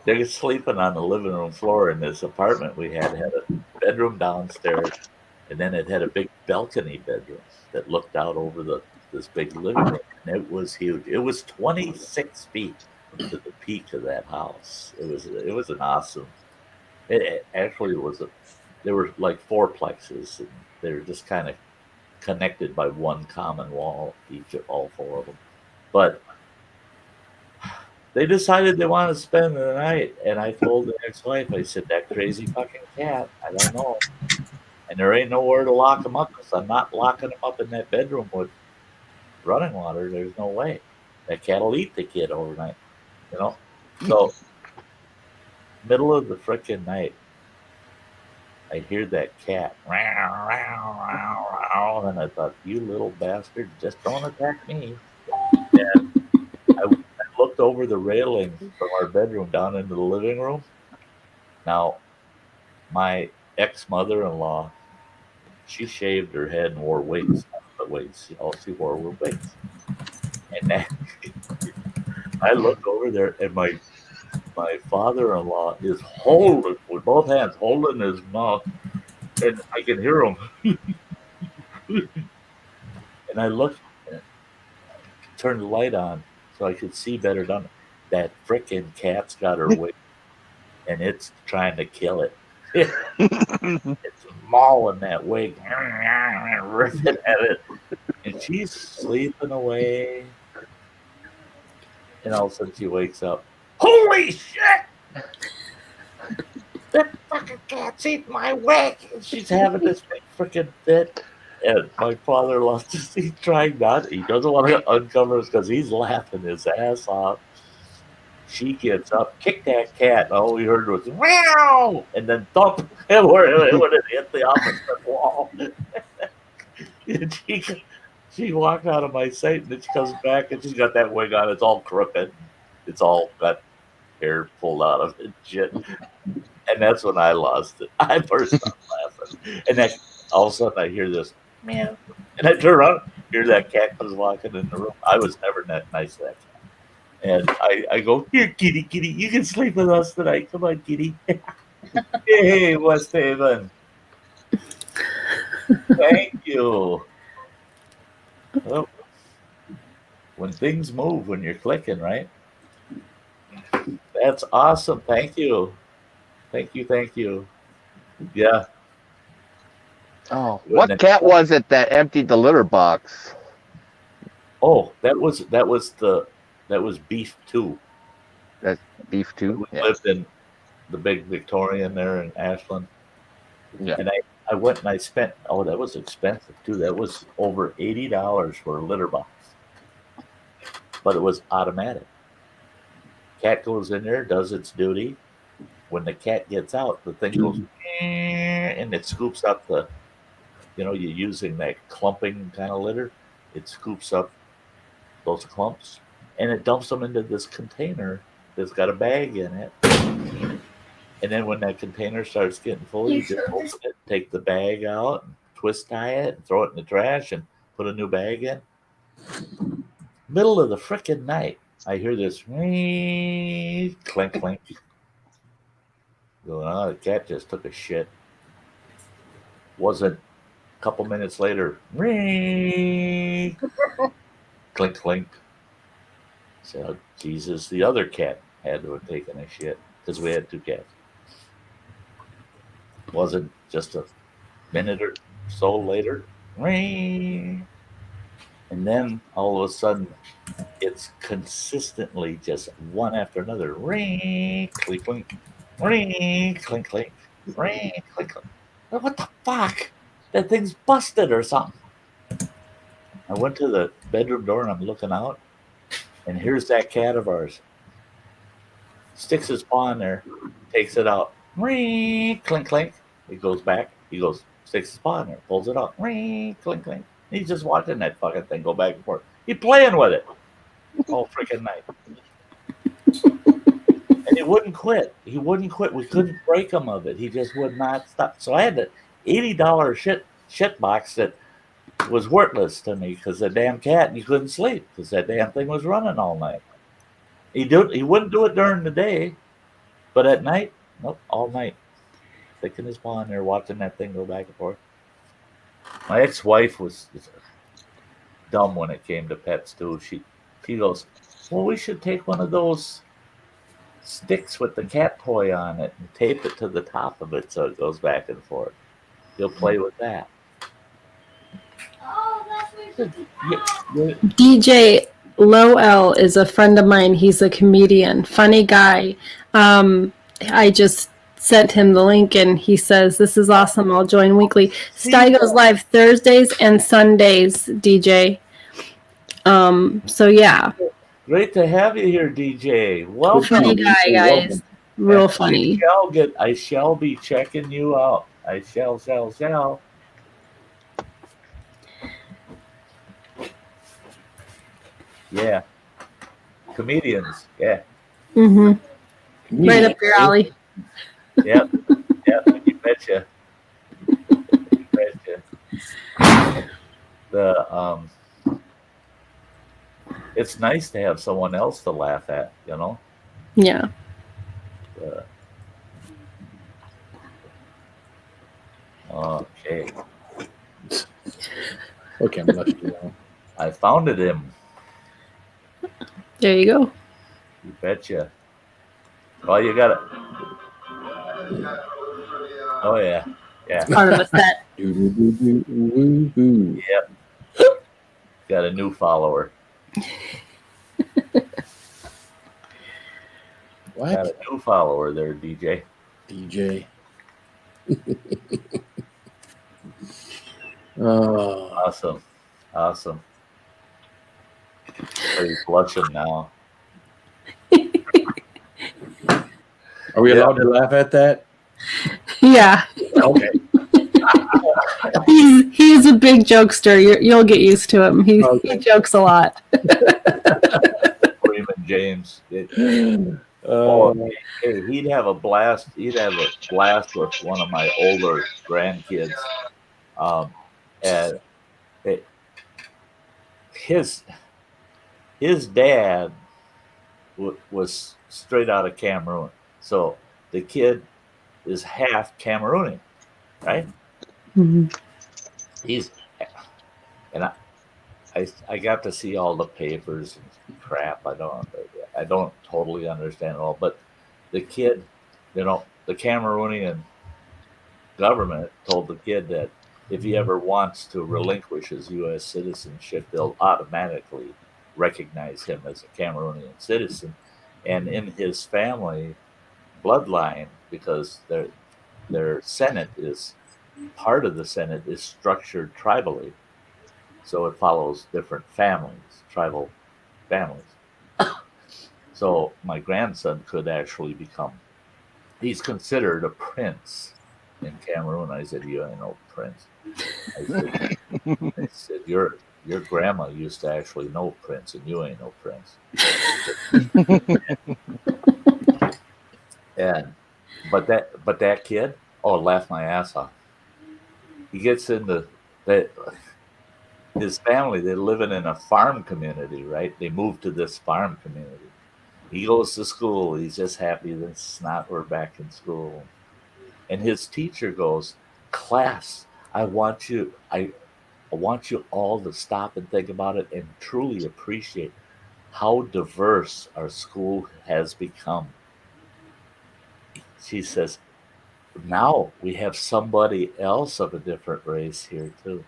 They're sleeping on the living room floor in this apartment we had a bedroom downstairs, and then it had a big balcony bedroom that looked out over this big living room, and it was huge. It was 26 feet to the peak of that house. It was an awesome. It actually was there were like fourplexes, and they were just kind of connected by one common wall, all four of them. But they decided they wanted to spend the night, and I told the ex-wife, I said, that crazy fucking cat, I don't know. And there ain't nowhere to lock him up, because I'm not locking him up in that bedroom with running water. There's no way. That cat will eat the kid overnight, So, middle of the frickin' night, I hear that cat, and I thought, you little bastard, just don't attack me. And I looked over the railing from our bedroom down into the living room. Now, my ex-mother-in-law, she shaved her head and wore wigs. But wigs, all she wore were wigs. And then I looked over there, and my father-in-law is holding, with both hands, holding his mouth, and I can hear him. And I looked, and turned the light on so I could see better down. That frickin' cat's got her wig, and it's trying to kill it. It's mauling that wig, ripping at it, and she's sleeping away. And all of a sudden she wakes up. Holy shit! That fucking cat's eating my wig! And she's having this big freaking fit. And my father-in-law he's trying not. He doesn't want to uncover us because he's laughing his ass off. She gets up, kicked that cat, and all we heard was meow, and then thump, and where it hit the opposite wall. And she walked out of my sight, and then she comes back, and she's got that wig on. It's all crooked. It's all got hair pulled out of it, shit. And that's when I lost it. I burst out laughing, and then all of a sudden I hear this meow, and I turn around, hear that cat comes walking in the room. I was never that nice to that cat. And I go, here, kitty, you can sleep with us tonight. Come on, kitty. Hey, West Haven. Thank you. Well, when things move, when you're clicking, right? That's awesome. Thank you. Thank you. Yeah. Oh, what cat was it that emptied the litter box? Oh, that was Beef 2. That's Beef 2? We lived in the big Victorian there in Ashland. Yeah. And I went and I spent, that was expensive too. That was over $80 for a litter box. But it was automatic. Cat goes in there, does its duty. When the cat gets out, the thing goes and it scoops up the, you're using that clumping kind of litter. It scoops up those clumps and it dumps them into this container that's got a bag in it. And then when that container starts getting full, you just open it, take the bag out, and twist tie it, and throw it in the trash, and put a new bag in. Middle of the frickin' night, I hear this clink, clink. Going, oh, the cat just took a shit. Wasn't a couple minutes later, clink, clink. So, Jesus, the other cat had to have taken a shit because we had 2 cats. Wasn't just a minute or so later, and then all of a sudden it's consistently just one after another, clink, clink, clink, clink, clink, clink, clink. What the fuck? That thing's busted or something. I went to the bedroom door and I'm looking out, and here's that cat of ours. Sticks his paw in there, takes it out. Clink, clink. He goes back. He goes, sticks his paw in there, pulls it out. Clink, clink. He's just watching that fucking thing go back and forth. He's playing with it all freaking night. And he wouldn't quit. We couldn't break him of it. He just would not stop. So I had the $80 shit box that was worthless to me because the damn cat, and you couldn't sleep because that damn thing was running all night. He wouldn't do it during the day, but at night, nope, all night. Sticking his paw in there, watching that thing go back and forth. My ex-wife was dumb when it came to pets too. She goes, well, we should take one of those sticks with the cat toy on it and tape it to the top of it so it goes back and forth. You'll play with that. DJ Lowell is a friend of mine. He's a comedian, funny guy. I just sent him the link and he says, this is awesome. I'll join weekly. Sty goes live Thursdays and Sundays, DJ. So yeah. Great to have you here, DJ. Welcome. Funny guy, guys. Real funny. I shall be checking you out. I shall. Yeah. Comedians. Yeah. Mm-hmm. Right up your alley. Yep. You betcha. It's nice to have someone else to laugh at, Yeah. Okay. Okay, I'm left alone. I founded him. There you go. You betcha. Oh, you got it. Oh, yeah. Part of a set. Yep. Got a new follower. What? Got a new follower there, DJ. Oh, Awesome. Are you blushing now? Are we allowed to laugh at that? Yeah. Okay. He's a big jokester. You'll get used to him. He jokes a lot. Raymond James. Hey, he'd have a blast. He'd have a blast with one of my older grandkids, and his dad was straight out of Cameroon, so the kid is half Cameroonian, right? Mm-hmm. I got to see all the papers and crap. I don't totally understand it all, but the kid, the Cameroonian government told the kid that if he ever wants to relinquish his U.S. citizenship, they'll automatically recognize him as a Cameroonian citizen, and in his family bloodline, because their Senate is part of the Senate is structured tribally. So it follows different families, tribal families. So my grandson could actually he's considered a prince in Cameroon. I said, you ain't no prince. I said your grandma used to actually know Prince, and you ain't no prince. But that kid, laughed my ass off. He gets into that. His family, they're living in a farm community, right? They moved to this farm community. He goes to school. He's just happy that we're back in school. And his teacher goes, class, I want you all to stop and think about it and truly appreciate how diverse our school has become. She says, now we have somebody else of a different race here too.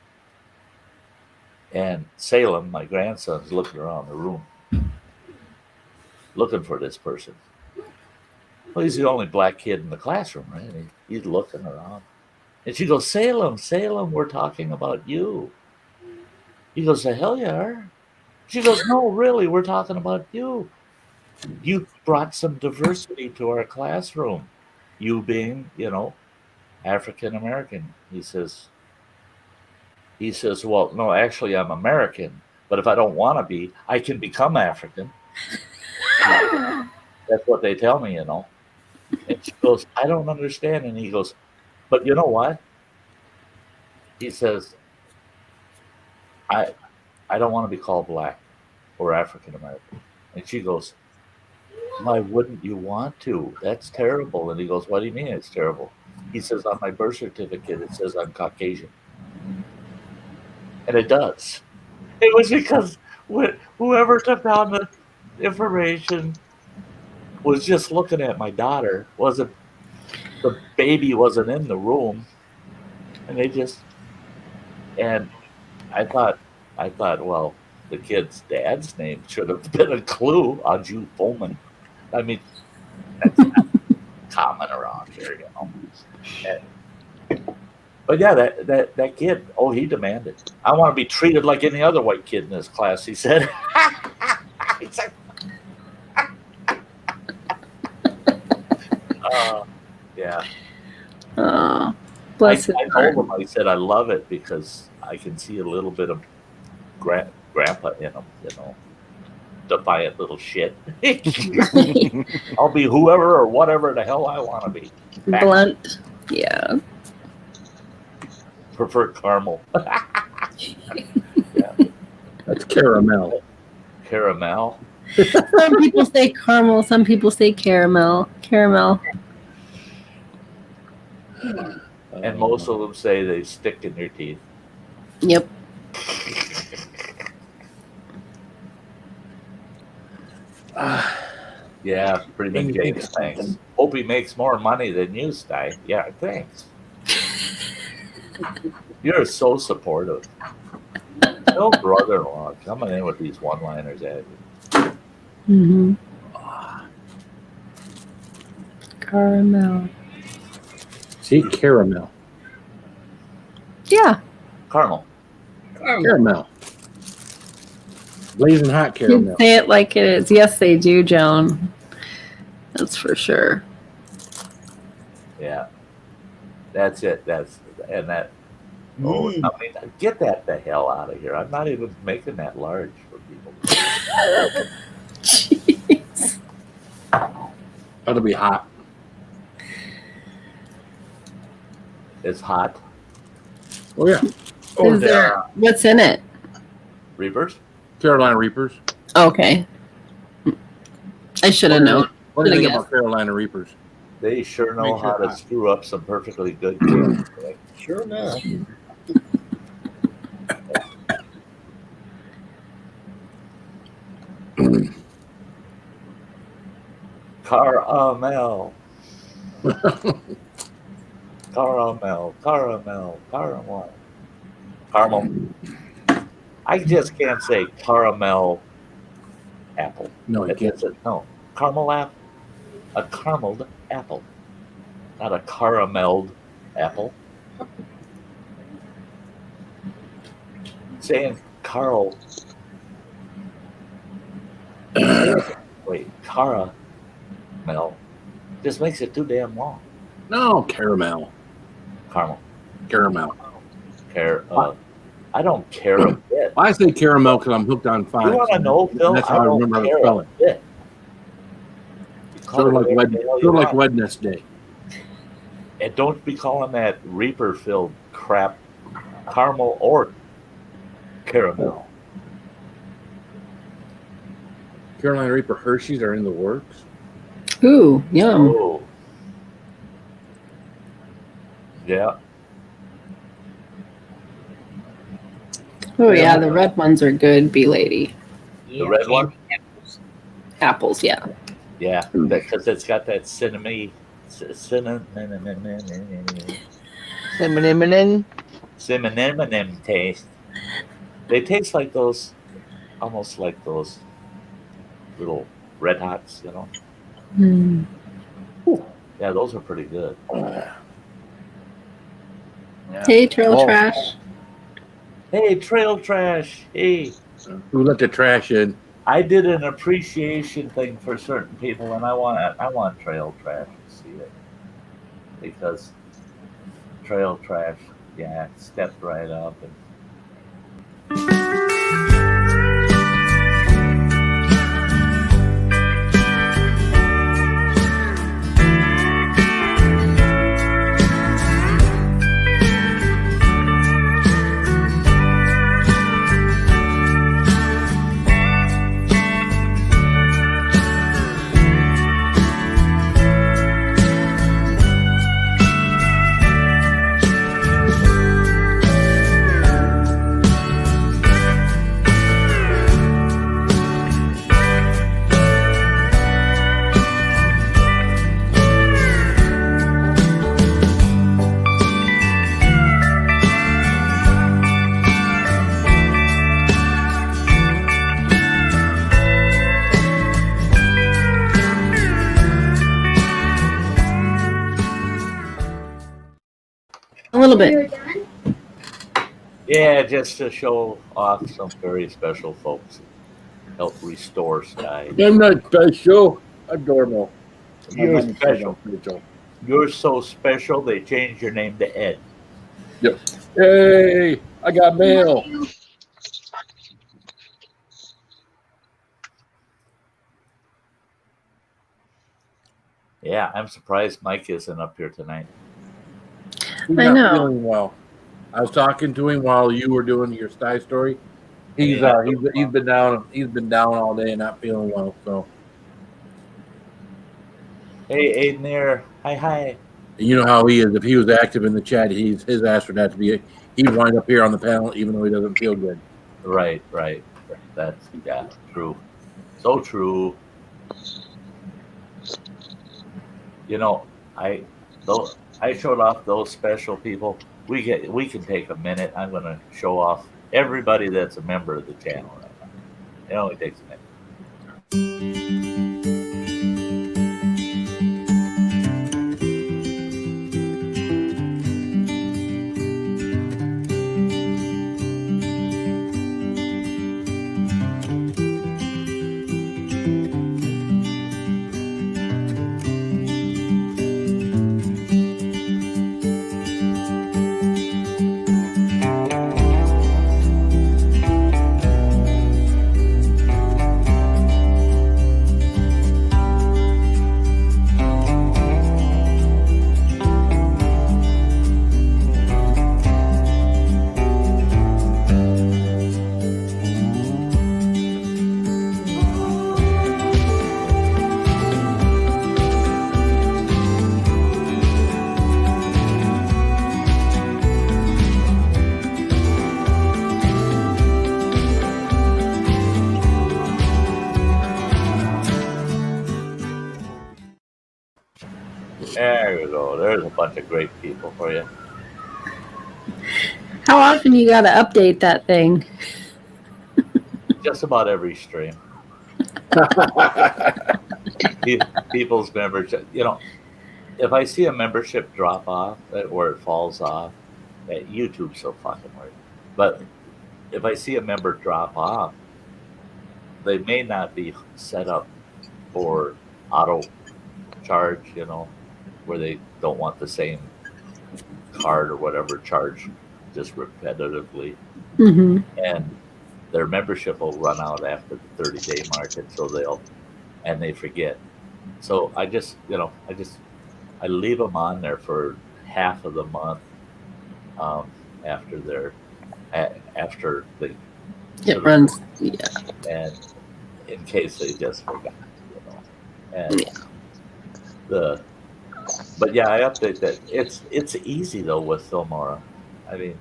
And Salem, my grandson's looking around the room, looking for this person. Well, he's the only black kid in the classroom, right? He's looking around. And she goes, Salem, we're talking about you. He goes, the hell you are? She goes, no, really, we're talking about you. You brought some diversity to our classroom. You being, African American. He says, well, no, actually, I'm American. But if I don't want to be, I can become African. That's what they tell me, And she goes, I don't understand. And he goes, but you know what? He says, I don't want to be called black or African American. And she goes, why wouldn't you want to? That's terrible. And he goes, what do you mean it's terrible? He says, on my birth certificate, it says I'm Caucasian. And it does. It was because whoever took down the information was just looking at my daughter. The baby wasn't in the room. And I thought, well, the kid's dad's name should have been a clue. Aju Pullman. I mean, that's not common around here, But yeah, that kid, he demanded. I want to be treated like any other white kid in this class, he said. He said, yeah. Oh, bless him. I told him, I said, I love it because I can see a little bit of grandpa in him, defiant little shit. I'll be whoever or whatever the hell I want to be. Blunt. Yeah. Prefer caramel. Yeah. That's caramel. Caramel. Some people say caramel. Some people say caramel. Caramel. And most of them say they stick in their teeth. Yep. Yeah, pretty big James. Thanks. Hope he makes more money than you, Sty. Yeah, thanks. You're so supportive. No brother-in-law coming in with these one-liners at you. Mm-hmm. Caramel. See, caramel. Yeah. Caramel. Caramel. Blazing hot caramel. Say it like it is. Yes, they do, Joan. That's for sure. Yeah, that's it. And that. Oh, Mm. I mean, get that the hell out of here! I'm not even making that large for people. Jeez. That'll be hot. It's hot. Oh yeah. Oh, Is there, what's in it? Reapers. Carolina Reapers. Okay. I should have known. What do you Should've think about Carolina Reapers? They sure know Makes it how to hot. screw up some perfectly good cans. Sure enough. Caramel. Caramel. I just can't say caramel apple. No, you can't. No, caramel apple. A carameled apple, not a carameled apple. Saying Carl. Wait, caramel just makes it too damn long. No, caramel. Caramel. I don't care a bit. I say caramel because I'm hooked on You phonics. want to know, Phil? That's how I remember how to care spell a it. bit. Sort of like Wednesday. And don't be calling that Reaper-filled crap caramel or caramel. Carolina Reaper Hershey's are in the works. Ooh, yum. Oh. Yeah. Oh yeah, the red ones are good, bee lady. The red one? Apples, yeah. Yeah, because it's got that cinnamon taste. They taste like those, almost like those little Red Hots, you know? Mm. Yeah, those are pretty good. Yeah. Hey, trail trash. Hey, trail trash. Hey. Who let the trash in? I did an appreciation thing for certain people, and I want trail trash to see it, because trail trash, yeah, stepped right up and. A little bit. Yeah, just to show off some very special folks. Help restore Sty. I'm not special. I'm normal. You're special. You're so special, they changed your name to Ed. Yep. Hey, I got mail. Yeah, I'm surprised Mike isn't up here tonight. He's I not know. feeling well. I was talking to him while you were doing your Sty story. He's been down. He's been down all day and not feeling well. So. Hey, Aiden there. Hi. And you know how he is. If he was active in the chat, his ass would have to be. He'd wind up here on the panel, even though he doesn't feel good. Right. That's true. So true. You know, I showed off those special people. We can take a minute. I'm going to show off everybody that's a member of the channel right now. It only takes a minute. go. There's a bunch of great people for you. How often you got to update that thing? Just about every stream. People's membership, if I see a membership drop off or it falls off, YouTube's so fucking weird. But if I see a member drop off, they may not be set up for auto charge, where they don't want the same card or whatever charge just repetitively. Mm-hmm. And their membership will run out after the 30-day mark, and they forget. So I just leave them on there for half of the month after they It runs, yeah. And in case they just forgot, and but yeah, I update that. It's easy though with Filmora. I mean,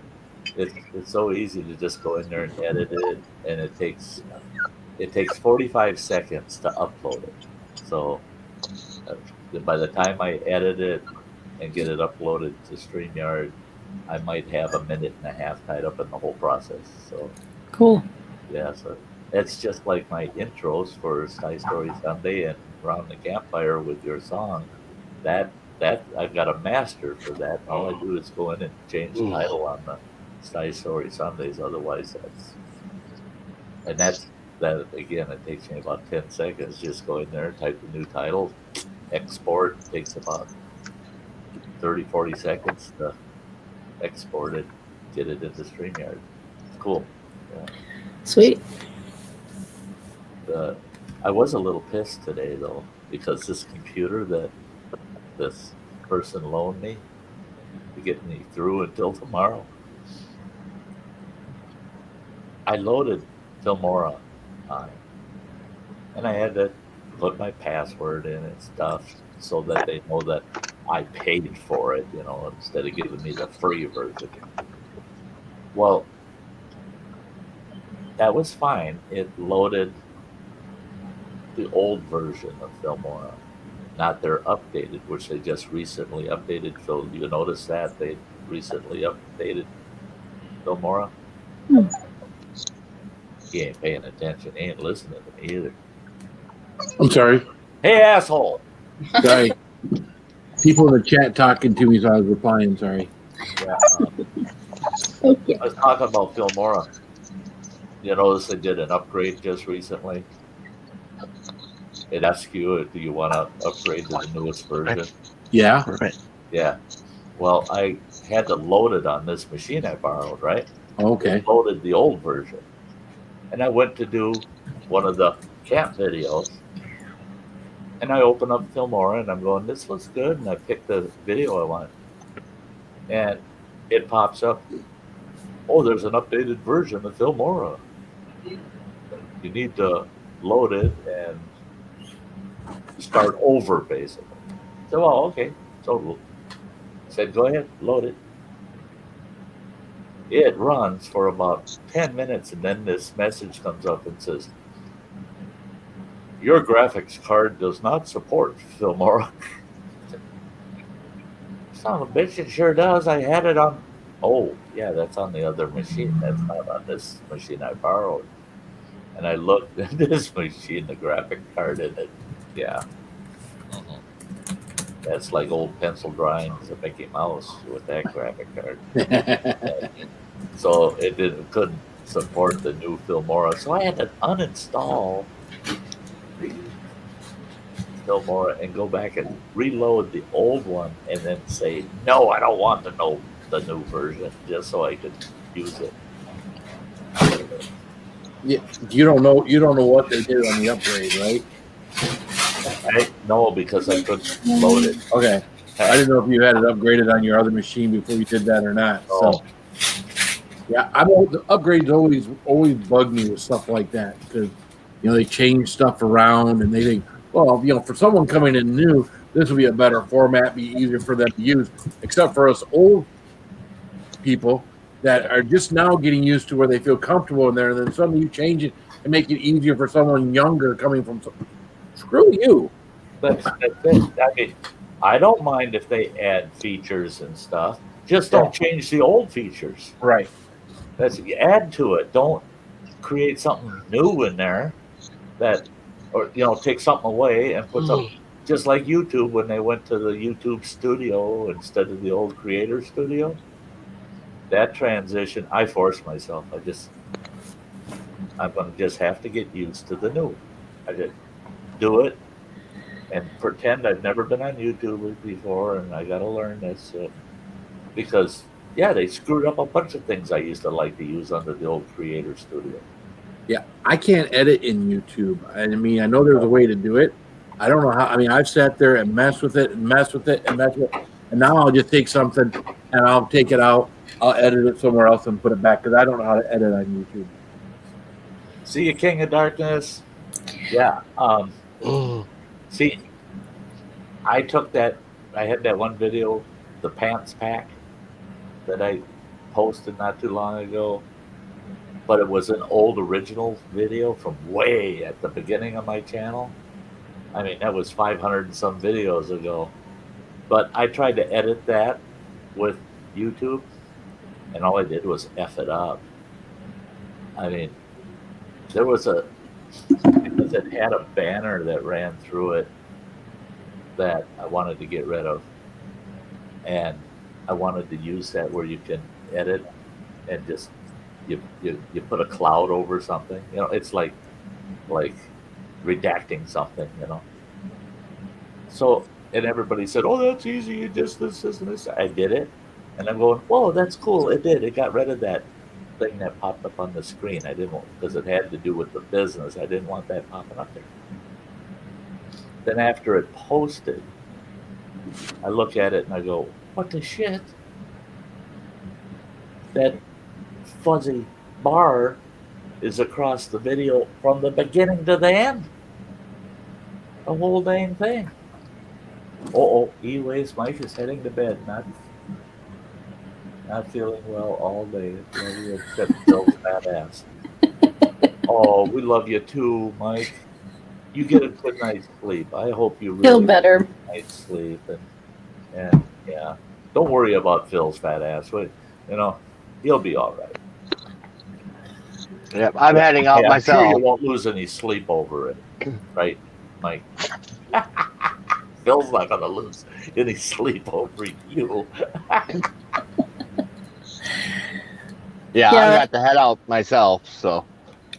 it's so easy to just go in there and edit it, and it takes 45 seconds to upload it. So by the time I edit it and get it uploaded to StreamYard, I might have a minute and a half tied up in the whole process. So cool. Yeah, so it's just like my intros for Sty Story Sunday and Around the Campfire with your song. That I've got a master for that. All I do is go in and change the title on the Sty Story Sundays. Otherwise, that again. It takes me about 10 seconds. Just go in there, type the new title, export. It takes about 30-40 seconds to export it, get it into StreamYard. It's cool. Yeah. Sweet. I was a little pissed today though, because this computer that this person loaned me to get me through until tomorrow, I loaded Filmora on it, and I had to put my password in and stuff so that they know that I paid for it, instead of giving me the free version. Well, that was fine. It loaded the old version of Filmora, not their updated, which they just recently updated. Phil, you notice that they recently updated Filmora? He ain't paying attention. He ain't listening to me either. I'm sorry. Hey, asshole! Sorry. People in the chat talking to me, so I was replying. Sorry. Yeah, Okay. I was talking about Filmora. You notice they did an upgrade just recently. It asks you, do you want to upgrade to the newest version? Yeah. Right. Yeah. Well, I had to load it on this machine I borrowed, right? Okay. It loaded the old version. And I went to do one of the camp videos. And I open up Filmora and I'm going, this looks good. And I pick the video I want. And it pops up, oh, there's an updated version of Filmora. You need to load it and start over, basically. So, well, okay. So I said, go ahead, load it. It runs for about 10 minutes, and then this message comes up and says, your graphics card does not support Filmora. Son of a bitch, it sure does. I had it on. Oh, yeah, that's on the other machine. That's not on this machine I borrowed. And I looked at this machine, the graphic card in it. Yeah. That's like old pencil drawings of Mickey Mouse with that graphic card. So it couldn't support the new Filmora. So I had to uninstall Filmora and go back and reload the old one and then say, no, I don't want the new version, just so I could use it. Yeah, you don't know what they did on the upgrade, right? No, because I couldn't load it. Okay. I didn't know if you had it upgraded on your other machine before you did that or not. Oh. So yeah, the upgrades always bug me with stuff like that because they change stuff around and they think, well, for someone coming in new, this will be a better format, be easier for them to use. Except for us old people that are just now getting used to where they feel comfortable in there, and then suddenly you change it and make it easier for someone younger coming from. Screw you. That's it. I mean, I don't mind if they add features and stuff. Just don't change the old features. Right. That's add to it. Don't create something new in there that, or take something away and put something. Just like YouTube when they went to the YouTube Studio instead of the old Creator Studio. That transition, I forced myself. I'm going to just have to get used to the new. I just do it and pretend I've never been on YouTube before, and I got to learn this because they screwed up a bunch of things I used to like to use under the old Creator Studio. Yeah, I can't edit in YouTube. I mean, I know there's a way to do it. I don't know how. I mean, I've sat there and messed with it and messed with it and messed with it, and now I'll just take something and I'll take it out. I'll edit it somewhere else and put it back because I don't know how to edit on YouTube. See you, King of Darkness. Yeah. See, I took that. I had that one video, the pants pack, that I posted not too long ago. But it was an old original video from way at the beginning of my channel. I mean, that was 500 and some videos ago. But I tried to edit that with YouTube, and all I did was F it up. I mean, because it had a banner that ran through it that I wanted to get rid of. And I wanted to use that where you can edit and just you put a cloud over something. It's like redacting something, So, and everybody said, "Oh, that's easy. You just this and this." I did it, and I'm going, "Whoa, that's cool." It did. It got rid of that thing that popped up on the screen. I didn't want, because it had to do with the business. I didn't want that popping up there. Then after it posted, I look at it and I go, "What the shit?" That fuzzy bar is across the video from the beginning to the end. The whole dang thing. E-Waste Mike is heading to bed. Not feeling well all day. Except Bill's fat ass. Oh, we love you too, Mike. You get a good night's sleep. I hope you really Feel better. Get a good night's sleep. And yeah, don't worry about Phil's fat ass. He'll be all right. Yep, I'm heading out myself. I'm sure you won't lose any sleep over it, right, Mike? Phil's not going to lose any sleep over you. Yeah, I got to head out myself, so.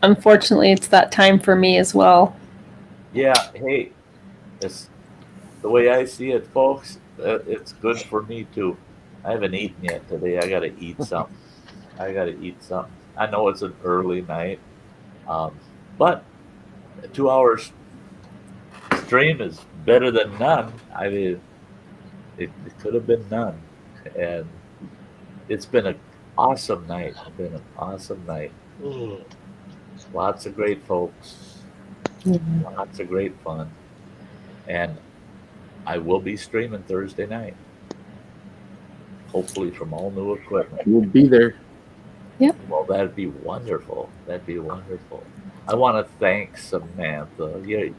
Unfortunately, it's that time for me as well. Yeah, hey, it's the way I see it, folks. It's good for me too. I haven't eaten yet today. I got to eat something. I know it's an early night, but a 2 hours stream is better than none. I mean, it could have been none, and it's been an awesome night. Lots of great folks, lots of great fun, and I will be streaming Thursday night. Hopefully from all new equipment. We'll be there. Yep. Well, that'd be wonderful. I want to thank Samantha. You're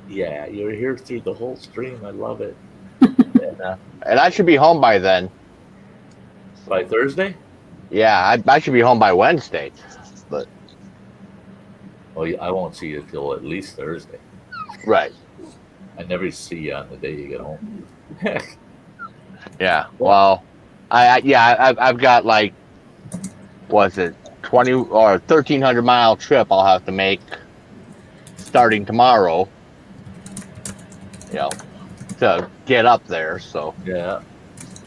here through the whole stream. I love it. And I should be home by then. By Thursday? Yeah, I should be home by Wednesday. But I won't see you till at least Thursday. Right. I never see you on the day you get home. Yeah. Well, I've got like, was it 20 or 1,300 mile trip I'll have to make starting tomorrow. To get up there. So yeah.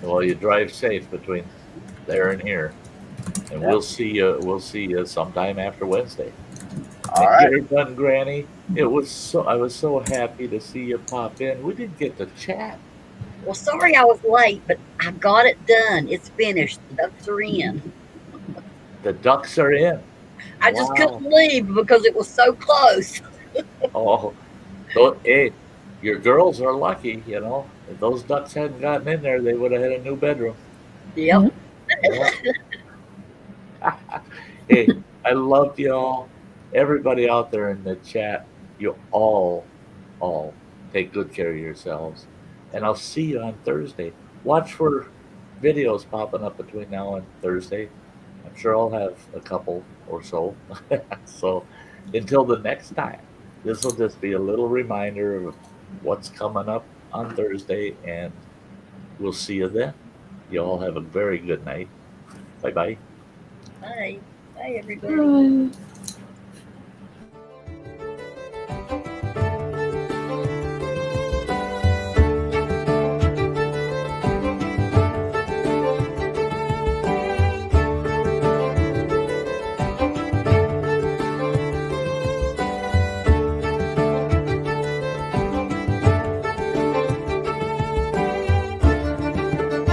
Well, you drive safe between there and here, and we'll see you sometime after Wednesday. All right. Get her done, Granny. I was so happy to see you pop in. We didn't get to chat. Well, sorry I was late, but I got it done. It's finished. The ducks are in. The ducks are in. I just couldn't leave because it was so close. Oh, hey, your girls are lucky, If those ducks hadn't gotten in there, they would have had a new bedroom. Yep. Hey, I love y'all. Everybody out there in the chat, you all take good care of yourselves. and I'll see you on Thursday. Watch for videos popping up between now and Thursday. I'm sure I'll have a couple or so. So until the next time, this will just be a little reminder of what's coming up on Thursday, and we'll see you then. You all have a very good night. Bye-bye. Bye. Bye, everybody. Bye.